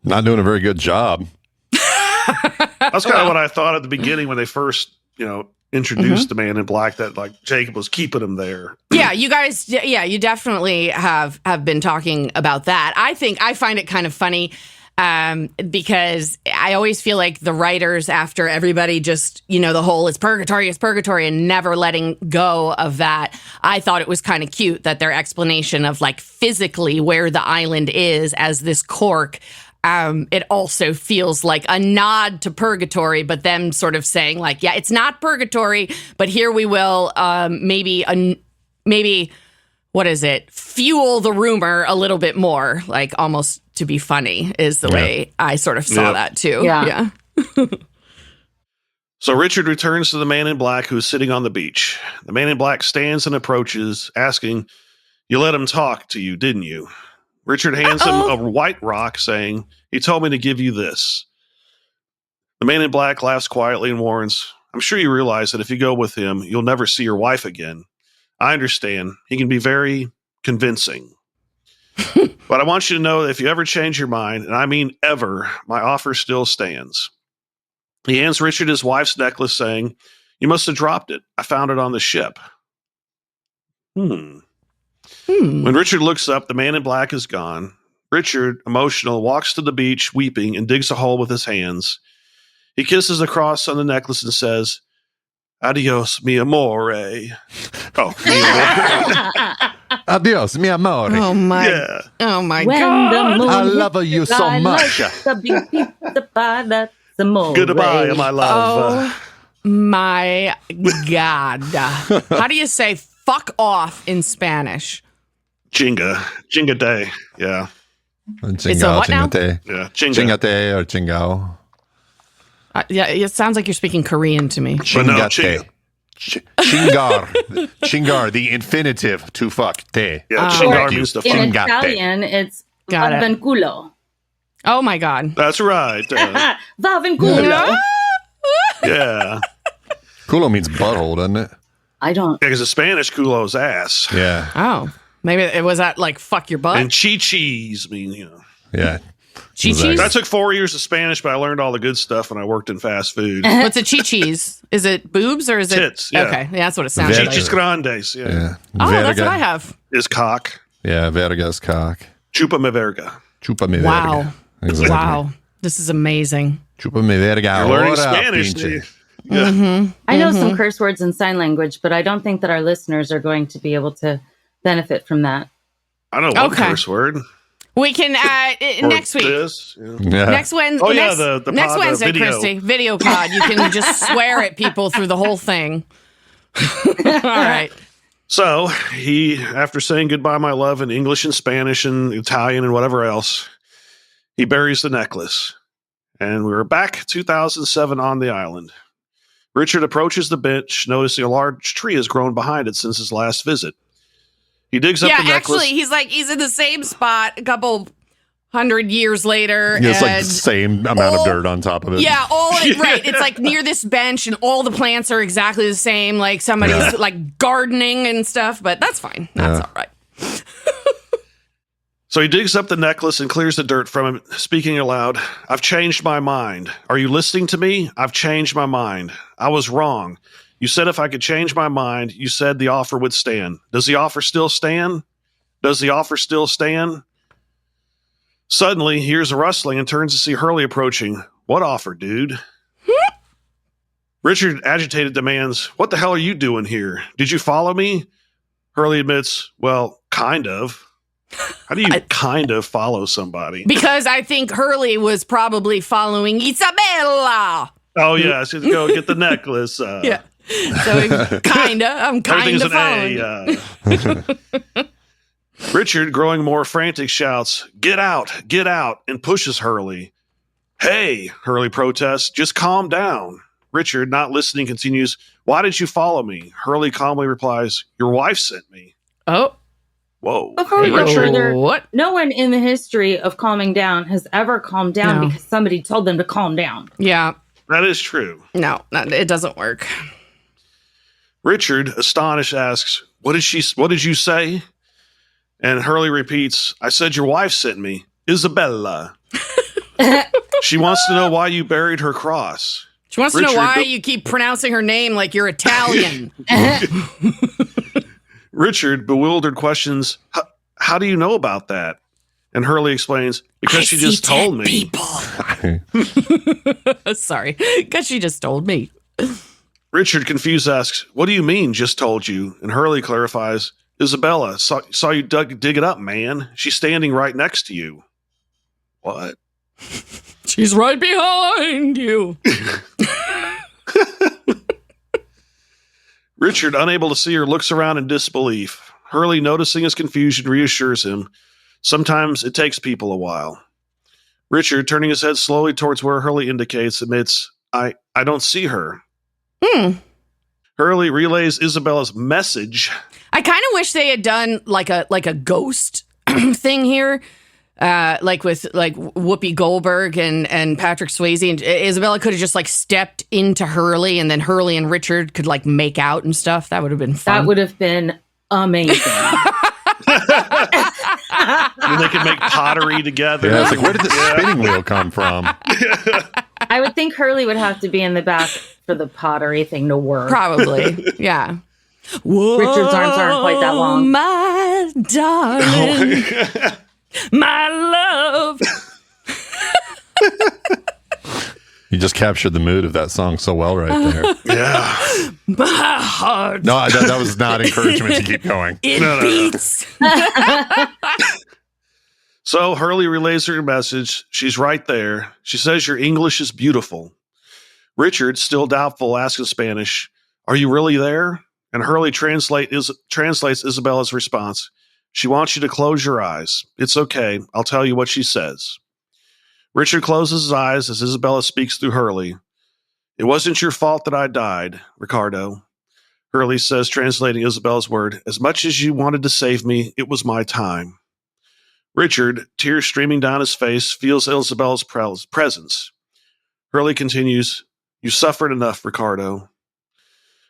Not doing a very good job.
That's kind of what I thought at the beginning when they first, introduced the man in black, that like Jacob was keeping him there.
Yeah, you guys, you definitely have been talking about that. I find it kind of funny because I always feel like the writers, after everybody just, the whole it's purgatory and never letting go of that. I thought it was kind of cute that their explanation of like physically where the island is as this cork, it also feels like a nod to purgatory, but them sort of saying like, yeah, it's not purgatory, but here we will maybe what is it? Fuel the rumor a little bit more, like almost to be funny is the way I sort of saw that too.
Yeah.
So Richard returns to the man in black who's sitting on the beach. The man in black stands and approaches, asking, "You let him talk to you, didn't you?" Richard hands him a white rock, saying, "He told me to give you this." The man in black laughs quietly and warns, "I'm sure you realize that if you go with him, you'll never see your wife again. I understand. He can be very convincing. But I want you to know that if you ever change your mind, and I mean ever, my offer still stands." He hands Richard his wife's necklace, saying, "You must have dropped it. I found it on the ship." When Richard looks up, the man in black is gone. Richard, emotional, walks to the beach, weeping, and digs a hole with his hands. He kisses the cross on the necklace and says, "Adios, mi amore." Oh, mi amore.
Adios, mi amore.
Oh my!
Yeah.
Oh my
When
God!
the moon
I
hits
love you
the
so
sky
much.
like the big pizza pie, that's amore.
Goodbye, my love.
Oh my God! How do you say "fuck off" in Spanish?
Chinga day. Yeah.
It's a what now?
Chingate.
Yeah. Chinga.
Chingate or chingao.
Yeah, it sounds like you're speaking Korean to me.
But no,
Chingate. Chingar. Chingar, the infinitive to fuck te.
Yeah,
Or
chingar means to
in
fuck.
Italian, it's
Got it.
Vavenculo.
Oh my God.
That's right.
Vavenculo.
Yeah.
Culo means butthole, doesn't it?
I don't.
Because the Spanish culo's ass.
Yeah.
Oh, maybe it was that like fuck your butt.
And chi-chis mean, you know.
Yeah.
Chi-chis?
I took 4 years of Spanish, but I learned all the good stuff when I worked in fast food.
What's a chi-chis? Is it boobs or is it?
Tits, yeah.
Okay, yeah, that's what it sounds
Verga.
like.
Chichis grandes, yeah.
Yeah.
Oh, that's
Verga.
what I have.
Is cock.
Yeah, verga's cock.
Chupa me verga.
Chupa mi
Wow.
verga. Exactly.
Wow, this is amazing.
Chupa mi verga.
You're learning
Ahora,
Spanish.
pinche.
dude. Yeah.
I know some curse words in sign language, but I don't think that our listeners are going to be able to benefit from that.
I know one
Okay.
curse word.
We can
Or
next week.
This, yeah.
Yeah.
Next Wednesday.
Oh, yeah,
next,
the
next
pod,
Wednesday,
video.
Christy. Video pod. You can just swear at people through the whole thing. All right.
So he, after saying goodbye, my love, in English and Spanish and Italian and whatever else, he buries the necklace. And we were back 2007 on the island. Richard approaches the bench, noticing a large tree has grown behind it since his last visit. He digs up
Yeah,
the necklace.
actually, he's in the same spot a couple 100 years later.
Yeah, it's like
and
the same amount of dirt on top of it.
Yeah, right. It's like near this bench, and all the plants are exactly the same. Like somebody's like gardening and stuff, but that's fine. That's all right.
So he digs up the necklace and clears the dirt from him, speaking aloud. I've changed my mind. Are you listening to me? I've changed my mind. I was wrong. You said if I could change my mind, you said the offer would stand. Does the offer still stand? Does the offer still stand? Suddenly, he hears a rustling and turns to see Hurley approaching. What offer, dude? Richard, agitated, demands, what the hell are you doing here? Did you follow me? Hurley admits, well, kind of. How do you kind of follow somebody?
Because I think Hurley was probably following Isabella.
Oh, yeah. So go get the necklace.
Yeah. So I'm kind
Everything's
of
an
following.
A. Richard, growing more frantic, shouts, get out, and pushes Hurley. Hey, Hurley protests, just calm down. Richard, not listening, continues, why did you follow me? Hurley calmly replies, your wife sent me.
Oh.
Whoa.
Before we go
Richard,
further,
What?
no one in the history of calming down has ever calmed down
No.
because somebody told them to calm down.
Yeah.
that is true.
No, it doesn't work.
Richard, astonished, asks, what did you say? And Hurley repeats, I said your wife sent me, Isabella. She wants to know why you buried her cross.
She wants to know
Richard,
why you keep pronouncing her name like you're Italian.
Richard, bewildered, questions, how do you know about that? And Hurley explains, because she just told me.
People. Sorry, because she just told me.
Richard, confused, asks, what do you mean, just told you? And Hurley clarifies, Isabella, saw you dig it up, man. She's standing right next to you. What?
She's right behind you.
Richard, unable to see her, looks around in disbelief. Hurley, noticing his confusion, reassures him. Sometimes it takes people a while. Richard, turning his head slowly towards where Hurley indicates, admits, I don't see her. Hurley relays Isabella's message.
I kind of wish they had done like a ghost thing here, like with like Whoopi Goldberg and Patrick Swayze, and Isabella could have just like stepped into Hurley, and then Hurley and Richard could like make out and stuff. That would have been fun.
That would have been amazing.
And they could make pottery together.
Yeah, it's like, where did the spinning wheel come from?
I would think Hurley would have to be in the back for the pottery thing to work.
Probably, yeah. Whoa,
Richard's arms aren't quite that long.
my darling, my love.
You just captured the mood of that song so well right there.
Yeah.
My heart.
No, that was not encouragement to keep going.
It
No.
beats.
So Hurley relays her message. She's right there. She says your English is beautiful. Richard, still doubtful, asks in Spanish, are you really there? And Hurley translates Isabella's response. She wants you to close your eyes. It's okay. I'll tell you what she says. Richard closes his eyes as Isabella speaks through Hurley. It wasn't your fault that I died, Ricardo. Hurley says, translating Isabella's word, as much as you wanted to save me, it was my time. Richard, tears streaming down his face, feels Isabella's presence. Hurley continues, you suffered enough, Ricardo.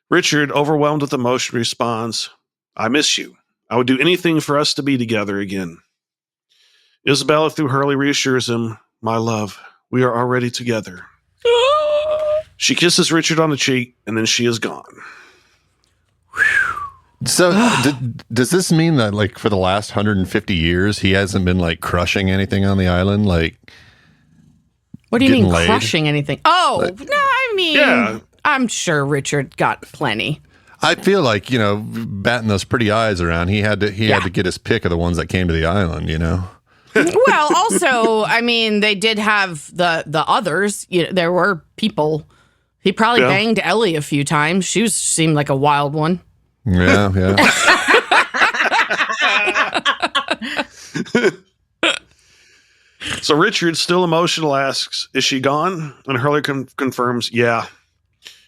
Richard, overwhelmed with emotion, responds, I miss you. I would do anything for us to be together again. Isabella, through Hurley, reassures him, my love, we are already together. She kisses Richard on the cheek, and then she is gone.
So does this mean that, like, for the last 150 years, he hasn't been, like, crushing anything on the island? Like,
what do you mean
laid?
Crushing anything? Oh, like, no, I mean,
yeah.
I'm sure Richard got plenty.
I feel like, you know, batting those pretty eyes around, he had to get his pick of the ones that came to the island, you know?
Well, also, I mean, they did have the others. You know, there were people. He probably banged Ellie a few times. She seemed like a wild one.
Yeah, yeah.
So Richard, still emotional, asks, is she gone? And Hurley confirms, yeah.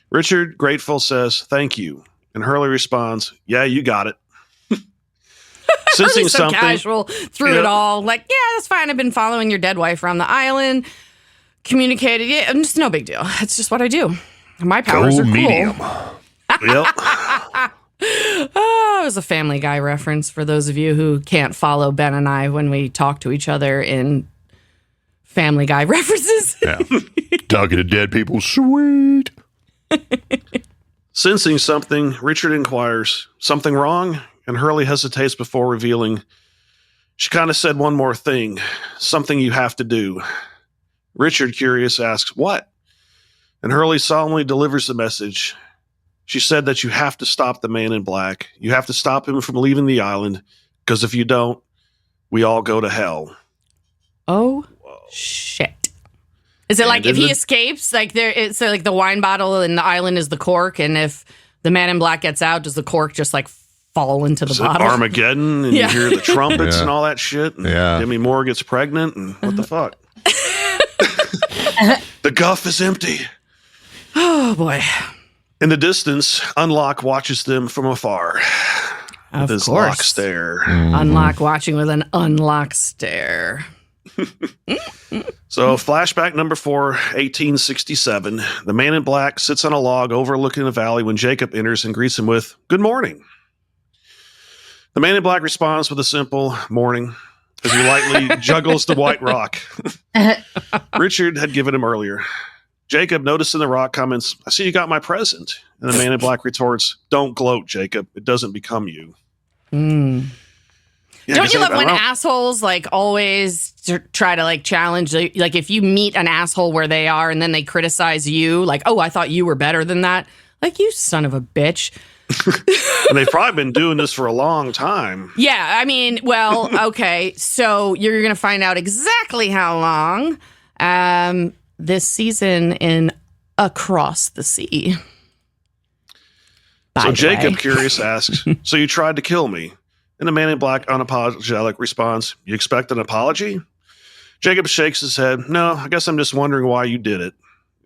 Richard, grateful, says, thank you. And Hurley responds, yeah, you got it. Sensing
so
something
casual through it all. Like, yeah, that's fine. I've been following your dead wife around the island. Communicated. Yeah, it's no big deal. It's just what I do. My powers are cool.
Medium.
Yep.
Oh, it was a Family Guy reference for those of you who can't follow Ben and I when we talk to each other in Family Guy references.
Yeah. Talking to dead people, sweet.
Sensing something, Richard inquires, something wrong? And Hurley hesitates before revealing, she kind of said one more thing, something you have to do. Richard, curious, asks, what? And Hurley solemnly delivers the message. She said that you have to stop the man in black. You have to stop him from leaving the island, because if you don't, we all go to hell.
Oh, shit. Is it like if he escapes, like it's like the wine bottle and the island is the cork, and if the man in black gets out, does the cork just like fall into the bottle?
Armageddon, and you hear the trumpets and all that shit, and Demi Moore gets pregnant, and what the fuck? The guff is empty.
Oh, boy.
In the distance, Unlock watches them from afar.
Of
with his
course.
lock stare.
Unlock watching with an unlock stare.
So, flashback number 4, 1867. The man in black sits on a log overlooking the valley when Jacob enters and greets him with, good morning. The man in black responds with a simple morning as he lightly juggles the white rock Richard had given him earlier. Jacob, noticing the rock, comments, I see you got my present. And the man in black retorts, don't gloat, Jacob. It doesn't become you. Yeah,
don't you love when assholes like always try to like challenge, like if you meet an asshole where they are and then they criticize you, like, oh, I thought you were better than that. Like, you son of a bitch.
And they've probably been doing this for a long time.
Yeah, I mean, well, okay. So you're going to find out exactly how long this season in Across the Sea.
So Jacob, curious, asks, so you tried to kill me? And the man in black, unapologetic, responds, you expect an apology? Jacob shakes his head. No, I guess I'm just wondering why you did it.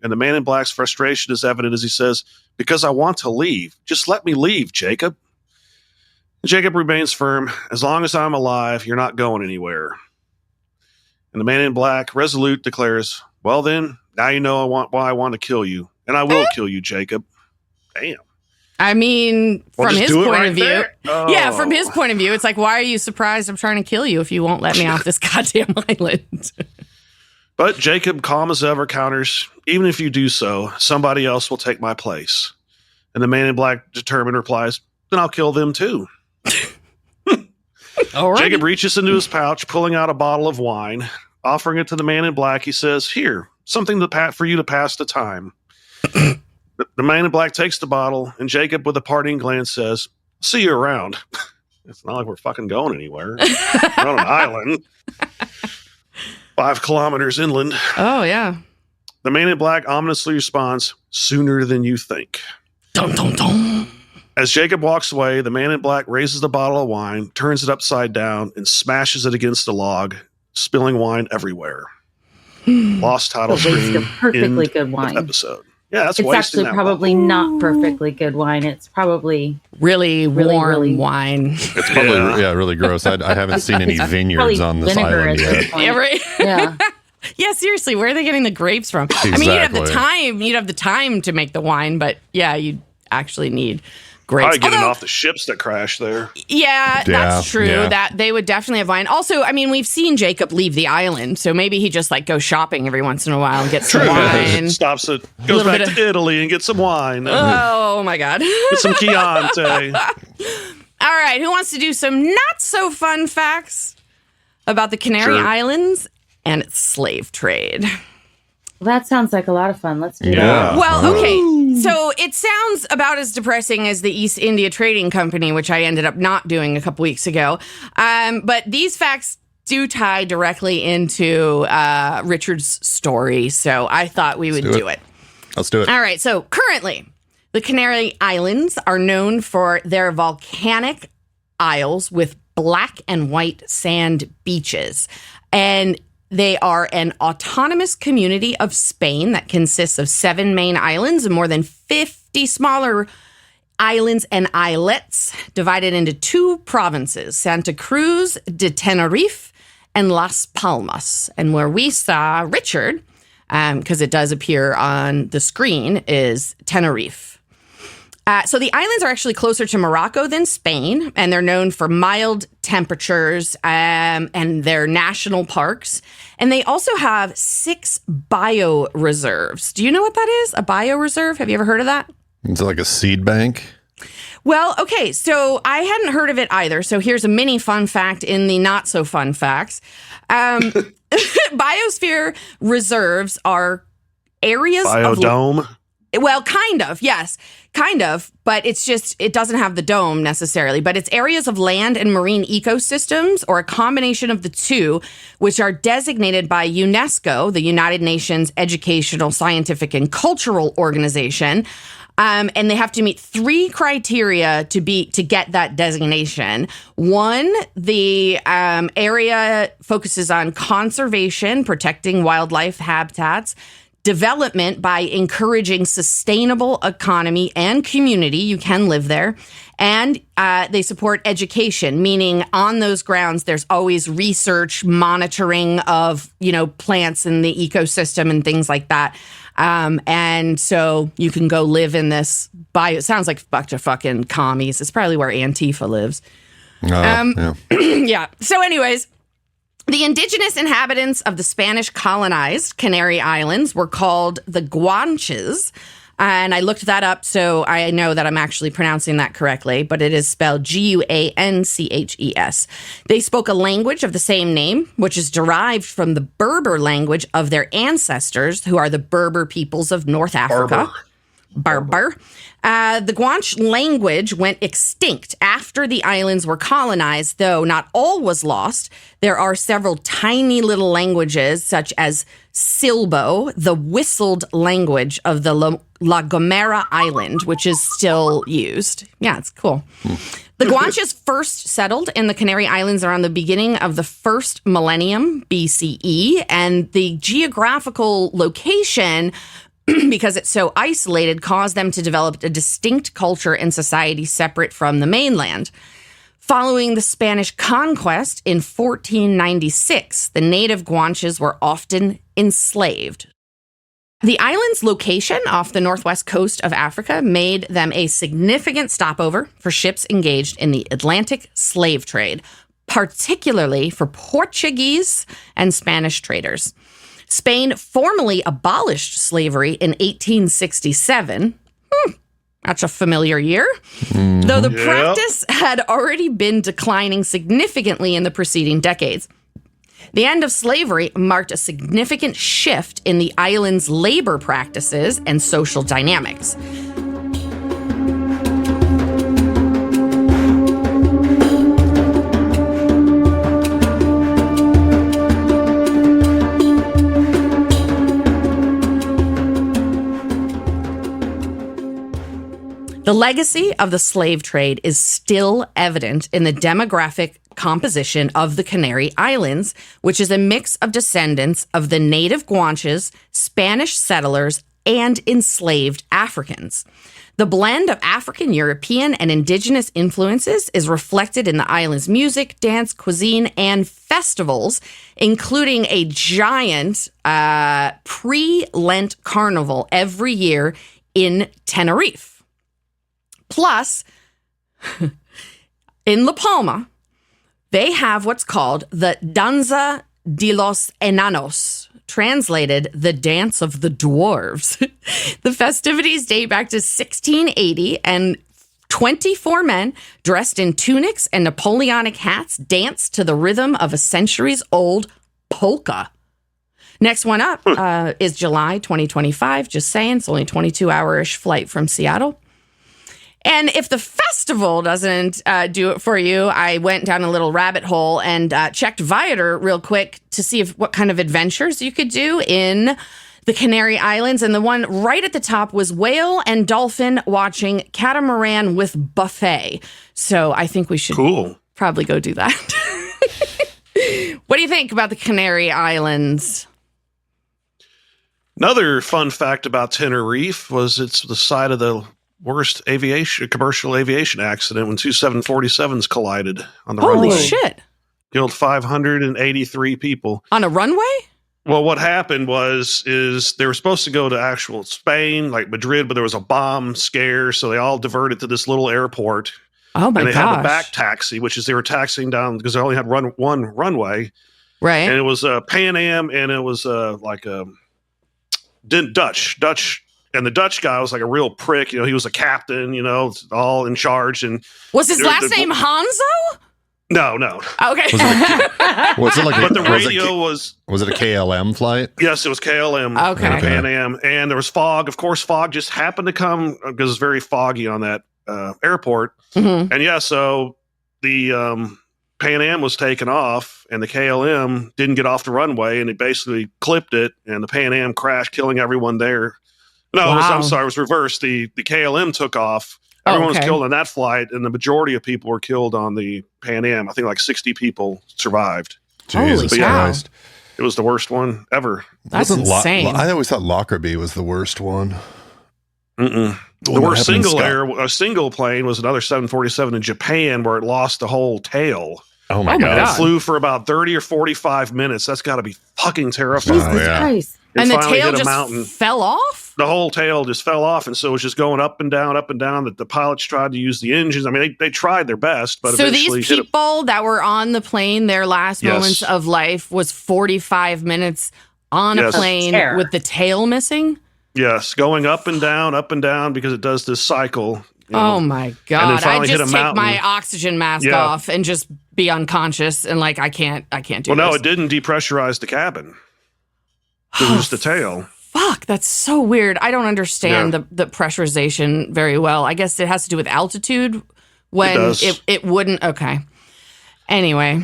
And the man in black's frustration is evident as he says, because I want to leave. Just let me leave, Jacob. And Jacob remains firm. As long as I'm alive, you're not going anywhere. And the man in black, resolute, declares, well then, now you know why I want to kill you. And I will kill you, Jacob. Damn.
I mean, from his point of view,
Oh.
from his point of view, it's like, why are you surprised I'm trying to kill you if you won't let me off this goddamn island?
But Jacob, calm as ever, counters, even if you do so, somebody else will take my place. And the man in black, determined, replies, then I'll kill them too. Jacob reaches into his pouch, pulling out a bottle of wine, offering it to the man in black. He says, here, something for you to pass the time. The man in black takes the bottle, and Jacob, with a parting glance, says, see you around. It's not like we're fucking going anywhere. We're on an island. 5 kilometers inland.
Oh, yeah.
The man in black ominously responds, sooner than you think.
Dun, dun, dun.
As Jacob walks away, the man in black raises the bottle of wine, turns it upside down, and smashes it against the log, spilling wine everywhere. Lost title screen.
Perfectly good wine.
Episode. Yeah, that's
It's
wasting
actually
that
probably not perfectly good wine. It's probably
Really warm
really-
wine.
It's probably really gross. I haven't seen any vineyards on this
vinegar
island
at this
yet.
point.
Yeah, right.
Yeah.
Yeah, seriously, where are they getting the grapes from? I mean, you'd have the
Exactly.
time. You'd have the time to make the wine, but yeah, you'd actually need grapes.
Probably getting
Although,
off the ships that crashed there.
yeah, that's true.
yeah.
That they would definitely have wine. Also, I mean, we've seen Jacob leave the island, so maybe he just like goes shopping every once in a while and gets some wine.
Stops it, goes
Little
back
bit
to Italy and gets some wine.
Oh my God.
Get some Chianti.
All right, who wants to do some not so fun facts about the Canary
Sure.
Islands and its slave trade?
Well, that sounds like a lot of fun. Let's do
Yeah.
that.
Well, okay. So it sounds about as depressing as the East India Trading Company, which I ended up not doing a couple weeks ago. But these facts do tie directly into Richard's story. So I thought we would do it.
Let's do it.
All right. So currently, the Canary Islands are known for their volcanic isles with black and white sand beaches. And they are an autonomous community of Spain that consists of 7 main islands and more than 50 smaller islands and islets divided into 2 provinces, Santa Cruz de Tenerife and Las Palmas. And where we saw Richard, because it does appear on the screen, is Tenerife. So the islands are actually closer to Morocco than Spain, and they're known for mild temperatures and their national parks. And they also have 6 bioreserves. Do you know what that is? A bioreserve? Have you ever heard of that?
It's like a seed bank.
Well, okay, so I hadn't heard of it either. So here's a mini fun fact in the not so fun facts. Biosphere reserves are areas of...
Biodome.
Well, kind of, yes, kind of, but it's just, it doesn't have the dome necessarily, but it's areas of land and marine ecosystems or a combination of the two, which are designated by UNESCO, the United Nations Educational, Scientific, and Cultural Organization. And they have to meet 3 criteria to get that designation. 1, the area focuses on conservation, protecting wildlife habitats, development by encouraging sustainable economy and community. You can live there. And they support education, meaning on those grounds, there's always research, monitoring of, plants and the ecosystem and things like that. And so you can go live in this it sounds like a bunch of fucking commies. It's probably where Antifa lives.
Yeah.
Yeah. So anyways, the indigenous inhabitants of the Spanish colonized Canary Islands were called the Guanches. And I looked that up, so I know that I'm actually pronouncing that correctly, but it is spelled Guanches. They spoke a language of the same name, which is derived from the Berber language of their ancestors, who are the Berber peoples of North Africa. Berber. The Guanche language went extinct after the islands were colonized, though not all was lost. There are several tiny little languages, such as Silbo, the whistled language of the La Gomera Island, which is still used. Yeah, it's cool. The Guanches first settled in the Canary Islands around the beginning of the first millennium BCE, and the geographical location, because it's so isolated, caused them to develop a distinct culture and society separate from the mainland. Following the Spanish conquest in 1496, the native Guanches were often enslaved. The island's location off the northwest coast of Africa made them a significant stopover for ships engaged in the Atlantic slave trade, particularly for Portuguese and Spanish traders. Spain formally abolished slavery in 1867. That's a familiar year. Though the practice had already been declining significantly in the preceding decades. The end of slavery marked a significant shift in the island's labor practices and social dynamics. The legacy of the slave trade is still evident in the demographic composition of the Canary Islands, which is a mix of descendants of the native Guanches, Spanish settlers, and enslaved Africans. The blend of African, European, and indigenous influences is reflected in the island's music, dance, cuisine, and festivals, including a giant pre-Lent carnival every year in Tenerife. Plus, in La Palma, they have what's called the Danza de los Enanos, translated the Dance of the Dwarves. The festivities date back to 1680, and 24 men dressed in tunics and Napoleonic hats dance to the rhythm of a centuries-old polka. Next one up is July 2025. Just saying, it's only a 22-hour-ish flight from Seattle. And if the festival doesn't do it for you, I went down a little rabbit hole and checked Viator real quick to see what kind of adventures you could do in the Canary Islands. And the one right at the top was whale and dolphin watching catamaran with buffet. So I think we should probably go do that. What do you think about the Canary Islands?
Another fun fact about Tenerife was it's the site of the worst commercial aviation accident when two 747s collided on the runway.
Holy shit.
Killed 583 people.
On a runway?
Well, what happened is they were supposed to go to actual Spain, like Madrid, but there was a bomb scare, so they all diverted to this little airport.
Oh my gosh.
And they had a back taxi, which is they were taxiing down because they only had one runway.
Right.
And it was Pan Am, and it was Dutch. And the Dutch guy was like a real prick. He was a captain, all in charge. And
was his last name Hanzo?
No.
Okay.
Was it like
but the radio was
it a KLM flight?
Yes, it was KLM.
Okay.
Pan Am. And there was fog. Of course, fog just happened to come because it's very foggy on that airport.
Mm-hmm.
And so the Pan Am was taken off, and the KLM didn't get off the runway, and it basically clipped it, and the Pan Am crashed, killing everyone there. No,
wow.
It was reversed. The KLM took off. Everyone was killed on that flight, and the majority of people were killed on the Pan Am. I think like 60 people survived.
Jesus Christ.
It was the worst one ever.
That's insane.
I always thought Lockerbie was the worst one.
The worst single plane was another 747 in Japan where it lost the whole tail.
Oh my God.
It flew for about 30 or 45 minutes. That's got to be fucking terrifying.
Jesus Christ.
And the tail just fell off?
The whole tail just fell off, and so it was just going up and down, that the pilots tried to use the engines. I mean, they tried their best, but
so
eventually...
these people that were on the plane, their last moments of life was 45 minutes on a plane with the tail missing?
Yes, going up and down because it does this cycle.
Oh my God. I just take my oxygen mask off and just be unconscious, and I can't do this.
Well, no, it didn't depressurize the cabin. It was just the tail.
Fuck, that's so weird. I don't understand the pressurization very well. I guess it has to do with altitude when it wouldn't. Okay. Anyway,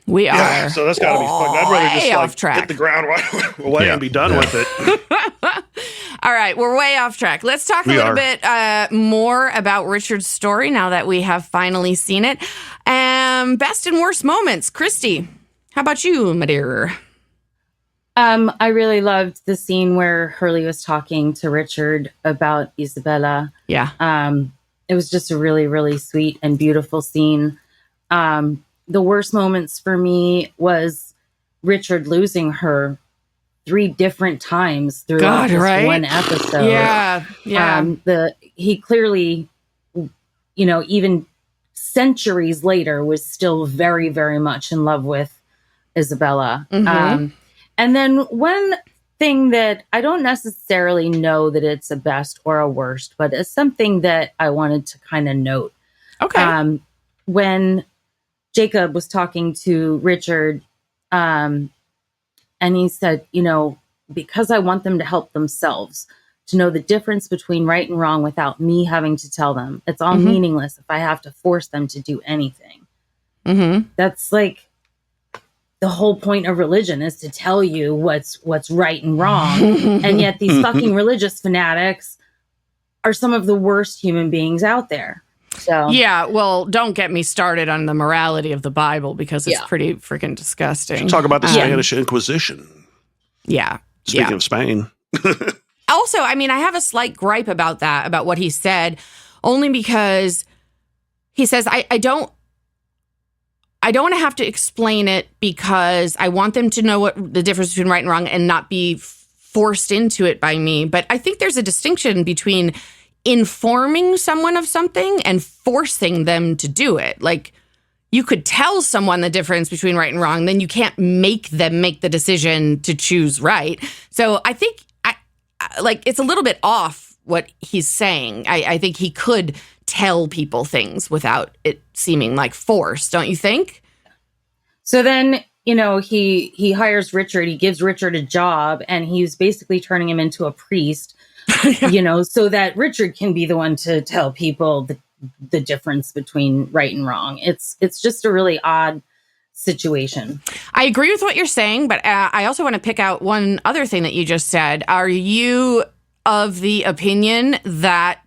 we are.
So that's got to be fun. I'd rather just
off track.
hit the ground right away and be done with it.
All right, we're way off track. Let's talk a little bit more about Richard's story now that we have finally seen it. Best and worst moments. Christy, how about you, my dear?
I really loved the scene where Hurley was talking to Richard about Isabella.
Yeah.
It was just a really, really sweet and beautiful scene. The worst moments for me was Richard losing her 3 different times throughout one episode.
Yeah.
He clearly, even centuries later was still very, very much in love with Isabella.
Mm-hmm.
And then one thing that I don't necessarily know that it's a best or a worst, but it's something that I wanted to kind of note.
Okay.
When Jacob was talking to Richard, and he said, because I want them to help themselves, to know the difference between right and wrong without me having to tell them. It's all meaningless if I have to force them to do anything.
Mm-hmm.
That's the whole point of religion is to tell you what's right and wrong. And yet these fucking religious fanatics are some of the worst human beings out there. So
yeah, well, don't get me started on the morality of the Bible because it's pretty freaking disgusting.
Talk about the Spanish Inquisition.
Yeah.
Speaking of Spain.
Also, also, I mean, I have a slight gripe about that, about what he said, only because he says, I don't want to have to explain it because I want them to know what the difference between right and wrong and not be forced into it by me. But I think there's a distinction between informing someone of something and forcing them to do it. Like, you could tell someone the difference between right and wrong, then you can't make them make the decision to choose right. So I think it's a little bit off what he's saying. I think he could tell people things without it seeming like force, don't you think?
So then, he hires Richard, he gives Richard a job, and he's basically turning him into a priest, so that Richard can be the one to tell people the difference between right and wrong. It's just a really odd situation.
I agree with what you're saying, but I also want to pick out one other thing that you just said. Are you of the opinion that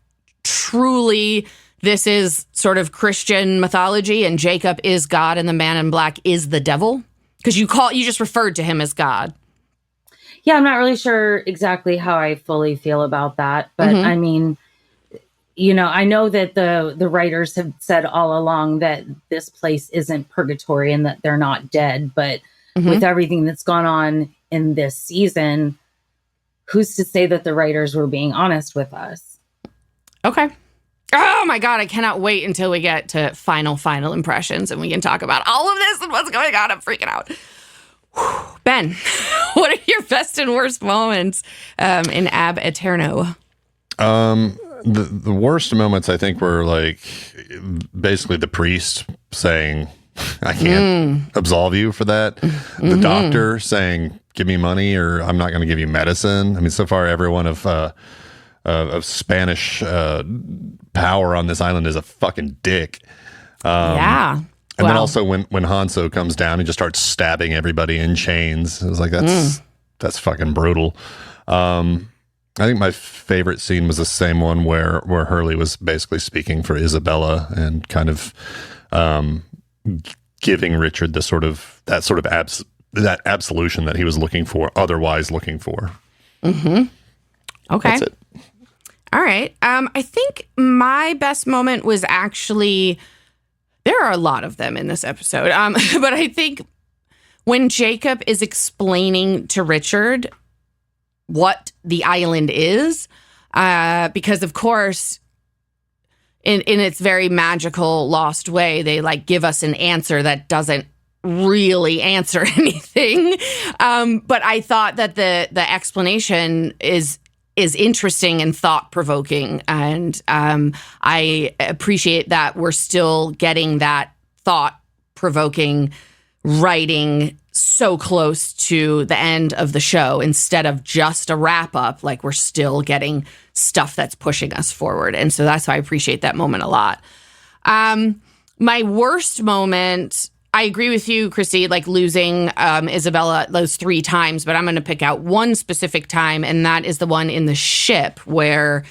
truly this is sort of Christian mythology and Jacob is God and the man in black is the devil? Because you just referred to him as God.
Yeah, I'm not really sure exactly how I fully feel about that. But I mean, I know that the writers have said all along that this place isn't purgatory and that they're not dead. But with everything that's gone on in this season, who's to say that the writers were being honest with us?
Okay. Oh my God, I cannot wait until we get to final impressions and we can talk about all of this and what's going on. I'm freaking out. Whew. Ben, what are your best and worst moments in Aeterno?
The worst moments, I think, were like basically the priest saying, I can't absolve you for that. The doctor saying, give me money or I'm not going to give you medicine. I mean, so far, everyone of Spanish power on this island is a fucking dick.
Yeah.
And then also when Hanso comes down and just starts stabbing everybody in chains, it was like, that's fucking brutal. I think my favorite scene was the same one where Hurley was basically speaking for Isabella and kind of giving Richard that absolution that he was otherwise looking for.
Mm-hmm. Okay.
That's it.
All right. I think my best moment was actually, there are a lot of them in this episode, but I think when Jacob is explaining to Richard what the island is, because of course, in its very magical lost way, they like give us an answer that doesn't really answer anything. But I thought that the explanation is interesting and thought-provoking. And I appreciate that we're still getting that thought-provoking writing so close to the end of the show instead of just a wrap-up. Like, we're still getting stuff that's pushing us forward. And so that's why I appreciate that moment a lot. My worst moment, I agree with you, Christy, like losing Isabella those 3 times, but I'm going to pick out one specific time, and that is the one in the ship where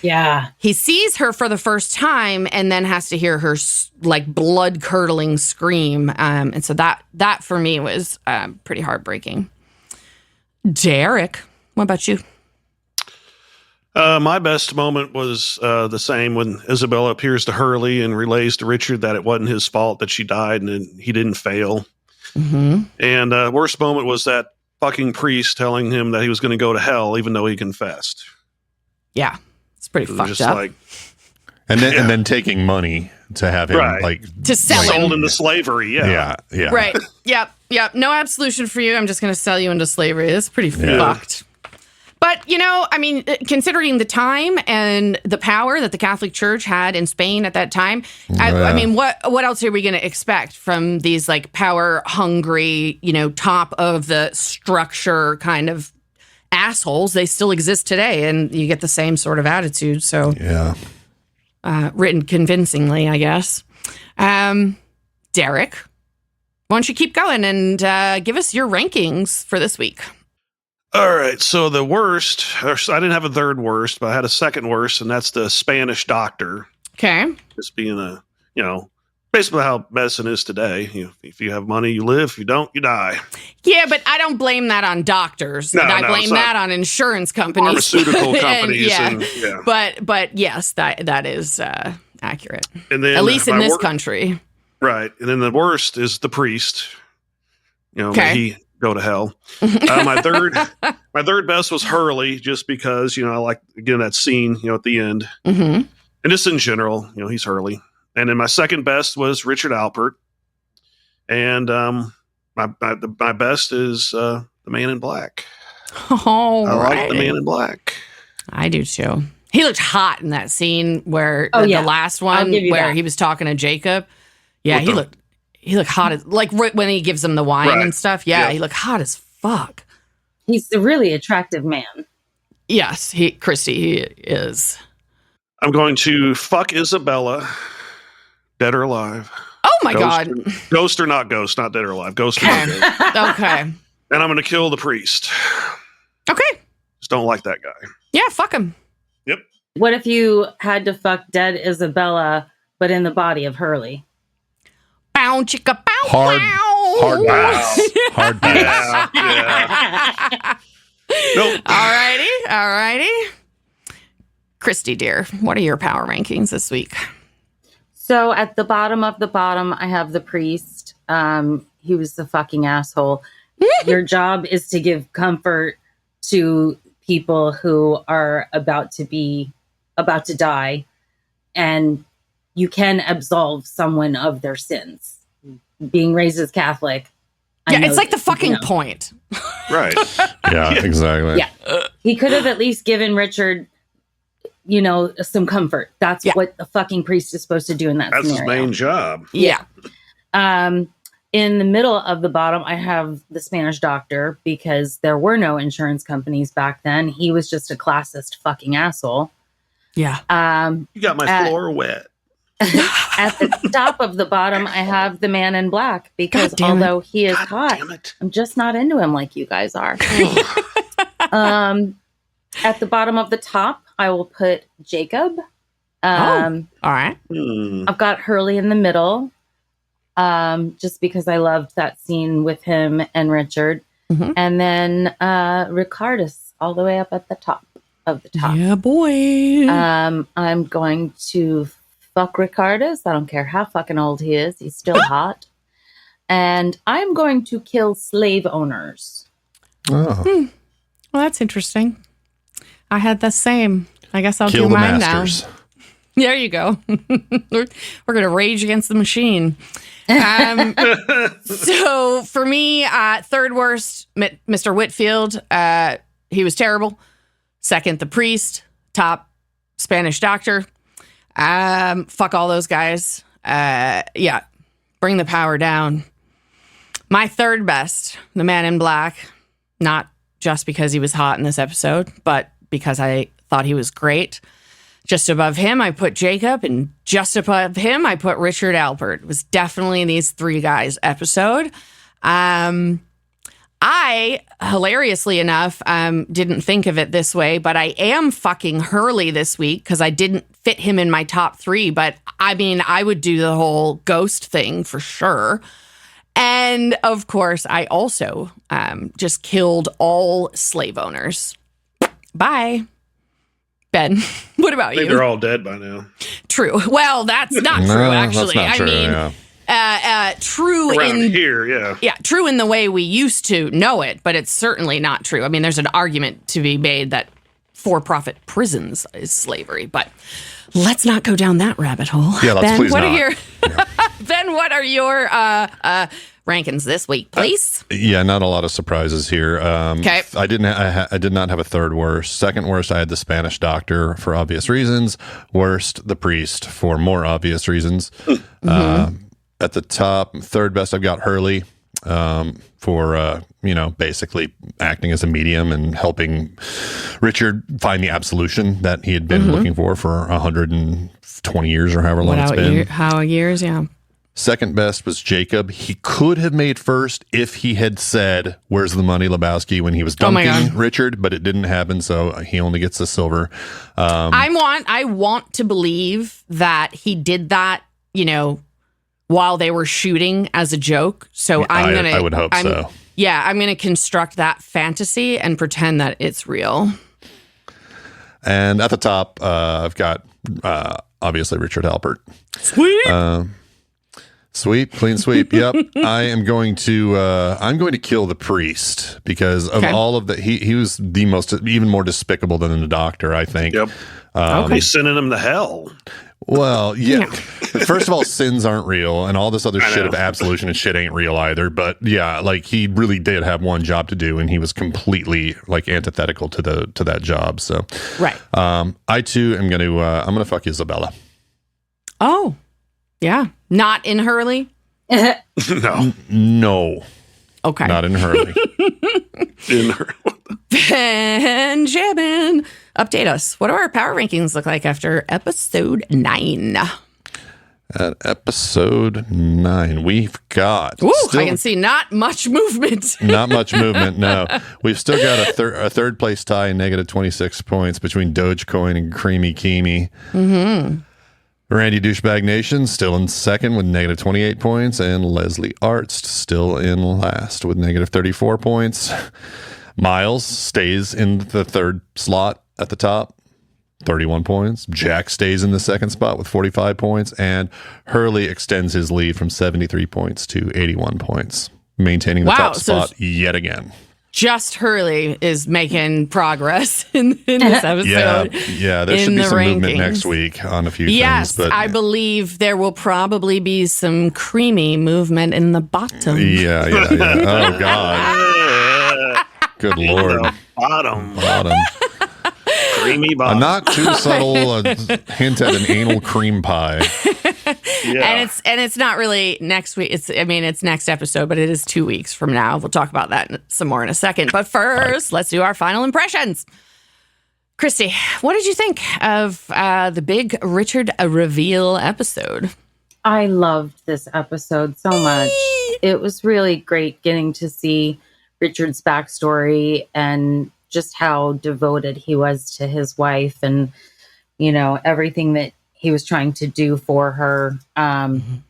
he sees her for the first time and then has to hear her like blood-curdling scream. And so that for me was pretty heartbreaking. Derek, what about you?
My best moment was the same when Isabella appears to Hurley and relays to Richard that it wasn't his fault that she died and he didn't fail. Mm-hmm. And worst moment was that fucking priest telling him that he was going to go to hell even though he confessed.
Yeah, it's pretty fucked up.
And then taking money to have him
to sell him.
Sold into slavery. Yeah.
Right. Yep. No absolution for you. I'm just going to sell you into slavery. That's pretty fucked. But, I mean, considering the time and the power that the Catholic Church had in Spain at that time, I mean, what else are we going to expect from these, like, power-hungry, top of the structure kind of assholes? They still exist today, and you get the same sort of attitude. So, written convincingly, I guess. Derek, why don't you keep going and give us your rankings for this week?
All right, so the worst, I didn't have a third worst, but I had a second worst, and that's the Spanish doctor.
Okay.
Just being a, Basically how medicine is today. If you have money, you live. If you don't, you die.
Yeah, but I don't blame that on doctors. I blame that on insurance companies.
Pharmaceutical companies.
But yes, that is accurate.
And then,
at least in this country.
Right. And then the worst is the priest. May he go to hell. My third best was Hurley, just because, I like, again, that scene, at the end.
Mm-hmm.
And just in general, he's Hurley. And then my second best was Richard Alpert. And my best is the Man in Black.
Oh,
I like the Man in Black.
I do too. He looked hot in that scene where the last one where he was talking to Jacob. Yeah, he looked hot as, like when he gives him the wine and stuff. Yeah, he looked hot as fuck.
He's a really attractive man.
Yes, Christy, he is.
I'm going to fuck Isabella. Dead or alive.
Oh my God.
Ghost or not ghost, not dead or alive. Ghost or not ghost.
Okay.
And I'm going to kill the priest.
Okay.
Just don't like that guy.
Yeah, fuck him.
Yep.
What if you had to fuck dead Isabella, but in the body of Hurley?
Bow, chicka, bow,
Hard pass. Hard pass.
Yeah. Nope.
All righty. Christy, dear, what are your power rankings this week?
So at the bottom of the bottom, I have the priest. He was the fucking asshole. Your job is to give comfort to people who are about to die, and you can absolve someone of their sins. Being raised as Catholic.
Yeah, it's like the fucking point.
Right.
Yeah, exactly.
Yeah. He could have at least given Richard, some comfort. That's what the fucking priest is supposed to do in that scenario.
That's his main job.
Yeah.
In the middle of the bottom, I have the Spanish doctor, because there were no insurance companies back then. He was just a classist fucking asshole.
Yeah.
You got my floor wet.
At the top of the bottom, I have the Man in Black, because although he is hot, I'm just not into him like you guys are. At the bottom of the top, I will put Jacob.
All right.
I've got Hurley in the middle, just because I loved that scene with him and Richard.
Mm-hmm.
And then Ricardus all the way up at the top of the top.
Yeah, boy.
I'm going to fuck Ricardus. I don't care how fucking old he is. He's still hot. And I'm going to kill slave owners.
Oh.
Well, that's interesting. I had the same. I guess I'll
Kill
do
the
mine
masters.
now. There you go. We're going to rage against the machine. So for me, third worst, Mr. Whitfield. He was terrible. Second, the priest. Top, Spanish doctor. Fuck all those guys. Yeah. Bring the power down. My third best, the Man in Black. Not just because he was hot in this episode, but because I thought he was great. Just above him, I put Jacob, and just above him, I put Richard Alpert. It was definitely these three guys episode. I, hilariously enough, didn't think of it this way, but I am fucking Hurley this week because I didn't fit him in my top three. But I mean, I would do the whole ghost thing for sure. And of course, I also just killed all slave owners. Bye. Ben, what about you?
I think they're all dead by now.
True. Well, that's not true, actually.
That's not true,
True
around
in
here, yeah.
Yeah, true in the way we used to know it, but it's certainly not true. I mean, there's an argument to be made that for-profit prisons is slavery, but let's not go down that rabbit hole.
Yeah, let's
Ben,
please
what
not.
Are your Ben, what are your rankings this week, please?
Yeah, not a lot of surprises here.
Okay.
I did not have a third worst. Second worst, I had the Spanish doctor for obvious reasons. Worst, the priest for more obvious reasons. At the top, third best, I've got Hurley for basically acting as a medium and helping Richard find the absolution that he had been looking for 120 years or however long it's been.
How years? Yeah.
Second best was Jacob. He could have made first if he had said, "Where's the money, Lebowski?" when he was dunking Richard, but it didn't happen, so he only gets the silver. I
want to believe that he did that, while they were shooting as a joke. So I
would hope so.
Yeah, I'm going to construct that fantasy and pretend that it's real.
And at the top, I've got obviously Richard Alpert.
Sweet.
Sweep, clean sweep. Yep. I'm going to kill the priest because of all of the, he was the most, even more despicable than the doctor, I think.
Yep. He's sending him to hell.
Well, yeah. First of all, sins aren't real, and all this other shit of absolution and shit ain't real either. But yeah, like he really did have one job to do, and he was completely like antithetical to that job. So,
right.
I too am I'm gonna fuck Isabella.
Oh, yeah. Not in Hurley.
No.
Okay.
Not in Hurley.
Benjamin, update us. What do our power rankings look like after episode 9?
At episode 9, we've got...
I can see not much movement.
Not much movement, no. We've still got a third place tie, negative 26 points between Dogecoin and Creamy Keemy. Mm-hmm. Randy Douchebag Nation still in second with negative 28 points, and Leslie Arzt still in last with negative 34 points. Miles stays in the third slot at the top, 31 points. Jack stays in the second spot with 45 points, and Hurley extends his lead from 73 points to 81 points, maintaining the top spot yet again.
Just Hurley is making progress in this episode.
Yeah, there should be some movement next week on a few things.
Yes, I believe there will probably be some creamy movement in the bottom.
Yeah. Oh, God. Good Lord.
Bottom. Creamy bottom.
A not too subtle hint at an anal cream pie.
Yeah. And it's not really next week. It's next episode, but it is 2 weeks from now. We'll talk about that some more in a second. But first, let's do our final impressions. Christy, what did you think of the big Richard reveal episode?
I loved this episode so much. It was really great getting to see Richard's backstory and just how devoted he was to his wife and, everything that he was trying to do for her.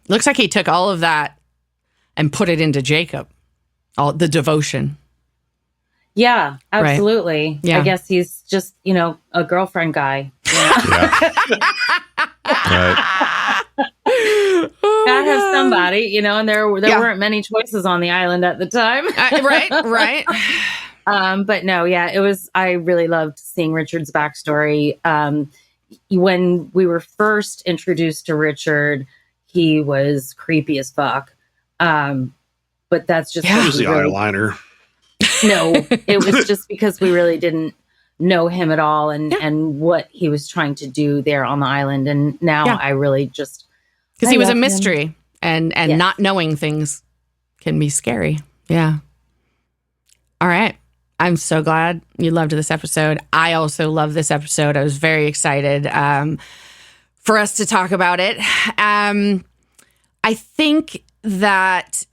Looks like he took all of that and put it into Jacob, all the devotion.
Yeah, absolutely.
Right. Yeah.
I guess he's just, a girlfriend guy.
Yeah. Right.
Gotta have somebody, and there weren't many choices on the island at the time.
Right.
But no, I really loved seeing Richard's backstory. When we were first introduced to Richard, he was creepy as fuck. But that's just...
It was the eyeliner.
No, it was just because we really didn't know him at all and what he was trying to do there on the island. And now I really just...
Because he was a mystery and not knowing things can be scary. Yeah. All right. I'm so glad you loved this episode. I also love this episode. I was very excited for us to talk about it. I think that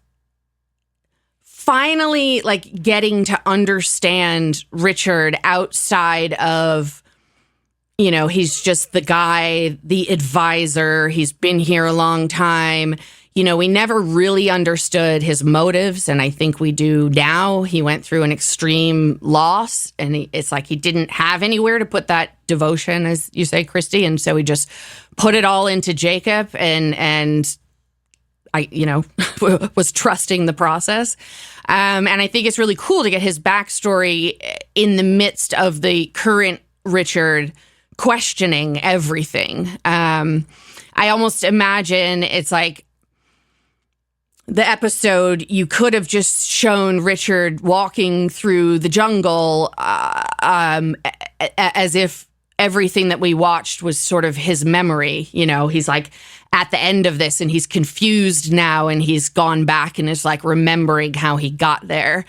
finally, getting to understand Richard outside of, he's just the guy, the advisor. He's been here a long time. We never really understood his motives, and I think we do now. He went through an extreme loss, and it's like he didn't have anywhere to put that devotion, as you say, Christy, and so he just put it all into Jacob, and I, was trusting the process. And I think it's really cool to get his backstory in the midst of the current Richard questioning everything. I almost imagine it's like the episode, you could have just shown Richard walking through the jungle as if everything that we watched was sort of his memory. He's like at the end of this and he's confused now and he's gone back and is like remembering how he got there.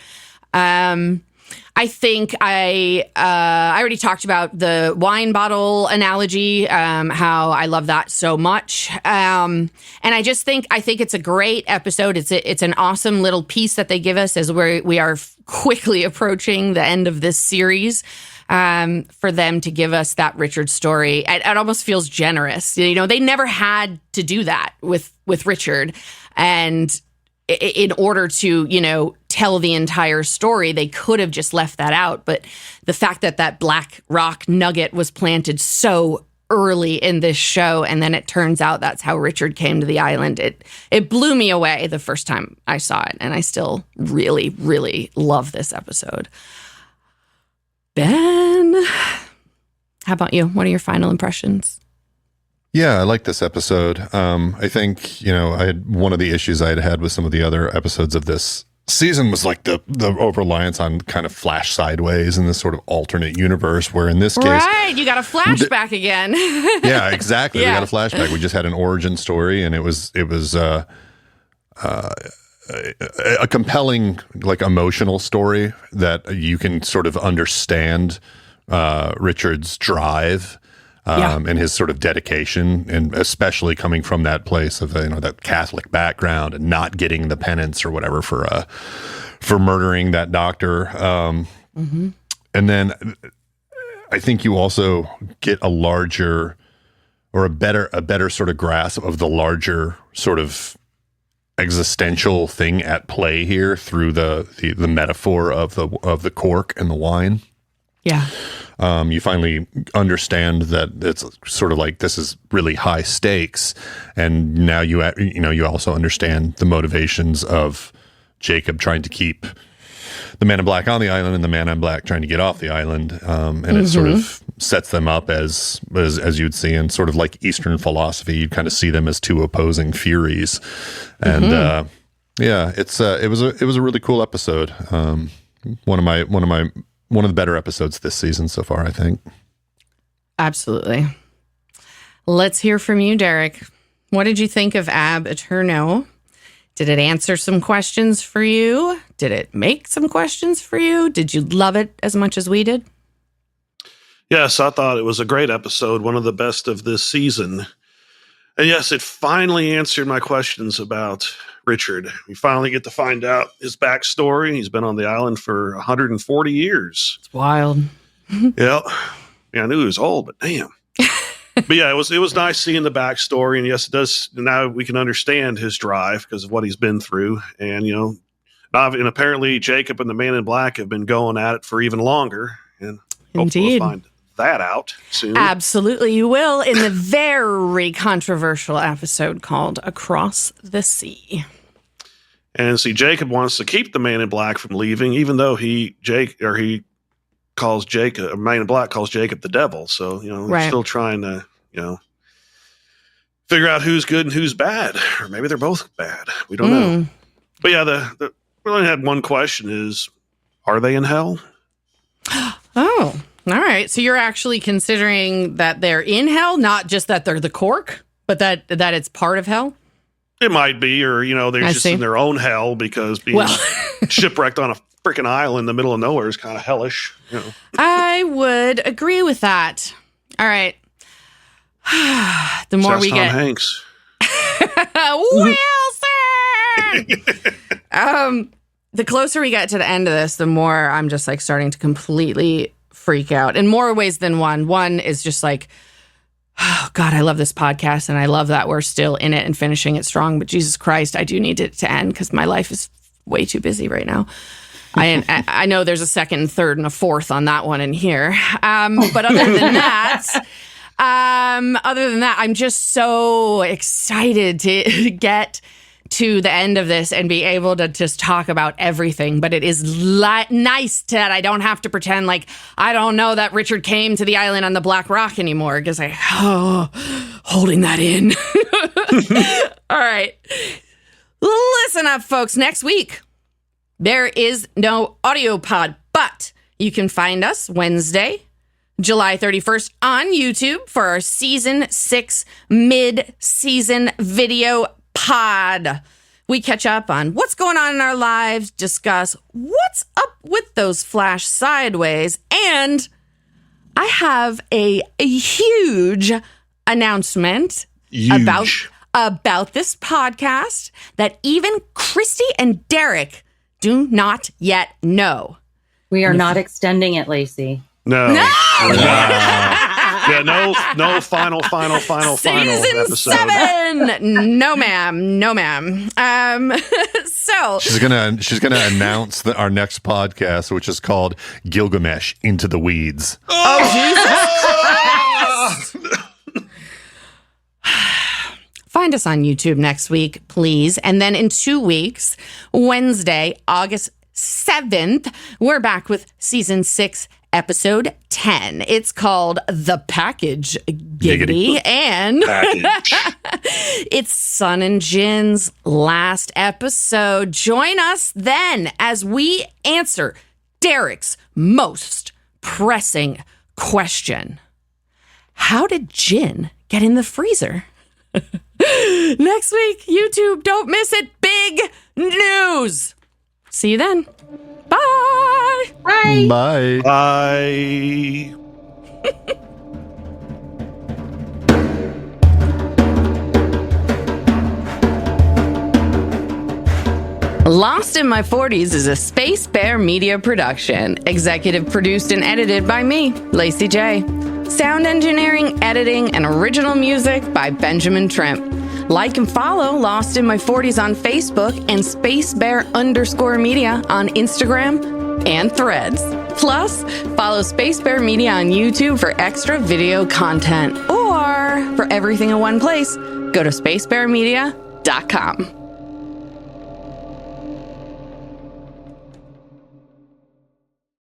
I think I already talked about the wine bottle analogy, how I love that so much. And I think it's a great episode. It's an awesome little piece that they give us as we are quickly approaching the end of this series. For them to give us that Richard story, it almost feels generous. You know, they never had to do that with Richard, and in order to, you know, tell the entire story, they could have just left that out. But the fact that black rock nugget was planted so early in this show, and then it turns out that's how Richard came to the island, it blew me away the first time I saw it, and I still really, really love this episode. Ben, how about you? What are your final impressions?
Yeah, I like this episode. I think, you know, one of the issues I had with some of the other episodes of this season was like the over-reliance on kind of flash sideways in this sort of alternate universe, where in this case...
Right, you got a flashback again.
Yeah, exactly.
Yeah.
We got a flashback. We just had an origin story, and it was a compelling, like, emotional story that you can sort of understand Richard's drive and his sort of dedication, and especially coming from that place of, you know, that Catholic background and not getting the penance or whatever for murdering that doctor. And then I think you also get a larger or a better sort of grasp of the larger sort of existential thing at play here through the metaphor of the cork and the wine.
Yeah.
You finally understand that it's sort of like this is really high stakes, and now you also understand the motivations of Jacob trying to keep the man in black on the island and the man in black trying to get off the island, and it sort of sets them up as you'd see in sort of like Eastern philosophy. You'd kind of see them as two opposing furies, and it was a really cool episode. One of the better episodes this season so far, I think.
Absolutely. Let's hear from you, Derek. What did you think of Aeterno? Did it answer some questions for you? Did it make some questions for you? Did you love it as much as we did?
Yes, I thought it was a great episode, one of the best of this season. And yes, it finally answered my questions about Richard. We finally get to find out his backstory. He's been on the island for 140 years.
It's wild.
Yeah, I knew he was old, but damn. But yeah, it was nice seeing the backstory. And yes, it does. Now we can understand his drive because of what he's been through. And, you know, and apparently Jacob and the man in black have been going at it for even longer. And hopefully we'll find that out soon.
Absolutely, you will in the very controversial episode called Across the Sea.
And see, Jacob wants to keep the man in black from leaving, even though he calls Jacob, man in black calls Jacob the devil. So, you know, We're still trying to, you know, figure out who's good and who's bad, or maybe they're both bad. We don't know. But yeah, we only had one question: is are they in hell?
Oh. All right. So you're actually considering that they're in hell, not just that they're the cork, but that it's part of hell?
It might be, or, you know, they're just in their own hell because being shipwrecked on a freaking island in the middle of nowhere is kind of hellish. You know.
I would agree with that. All right. The more we
Tom
get...
Hanks.
Wilson! The closer we get to the end of this, the more I'm just like starting to completely freak out in more ways than one. One is just like, oh God, I love this podcast and I love that we're still in it and finishing it strong. But Jesus Christ, I do need it to end because my life is way too busy right now. I know there's a second and third and a fourth on that one in here. But other than that, I'm just so excited to get to the end of this and be able to just talk about everything. But it is nice that I don't have to pretend like I don't know that Richard came to the island on the Black Rock anymore, because holding that in. All right. Listen up, folks. Next week, there is no audio pod, but you can find us Wednesday, July 31st on YouTube for our season 6 mid-season video pod. We catch up on what's going on in our lives, discuss what's up with those flash sideways, and I have a huge announcement about this podcast that even Christy and Derek do not yet know.
We are not extending it, Lacey.
No. Yeah, no final
Season
episode.
7. No, ma'am. So
she's gonna announce our next podcast, which is called Gilgamesh Into the Weeds.
Oh, Jesus. Find us on YouTube next week, please. And then in 2 weeks, Wednesday, August 7th, we're back with season 6, episode 10. It's called The Package Giggity. And it's Sun and Jin's last episode. Join us then as we answer Derek's most pressing question. How did Jin get in the freezer? Next week, YouTube, don't miss it. Big news. See you then. Bye.
Bye.
Bye.
Bye.
Lost in My 40s is a Space Bear Media production. Executive produced and edited by me, Lacey J. Sound engineering, editing, and original music by Benjamin Trimp. Like and follow Lost in My 40s on Facebook and SpaceBear_Media on Instagram and Threads. Plus, follow Space Bear Media on YouTube for extra video content. Or for everything in one place, go to spacebearmedia.com.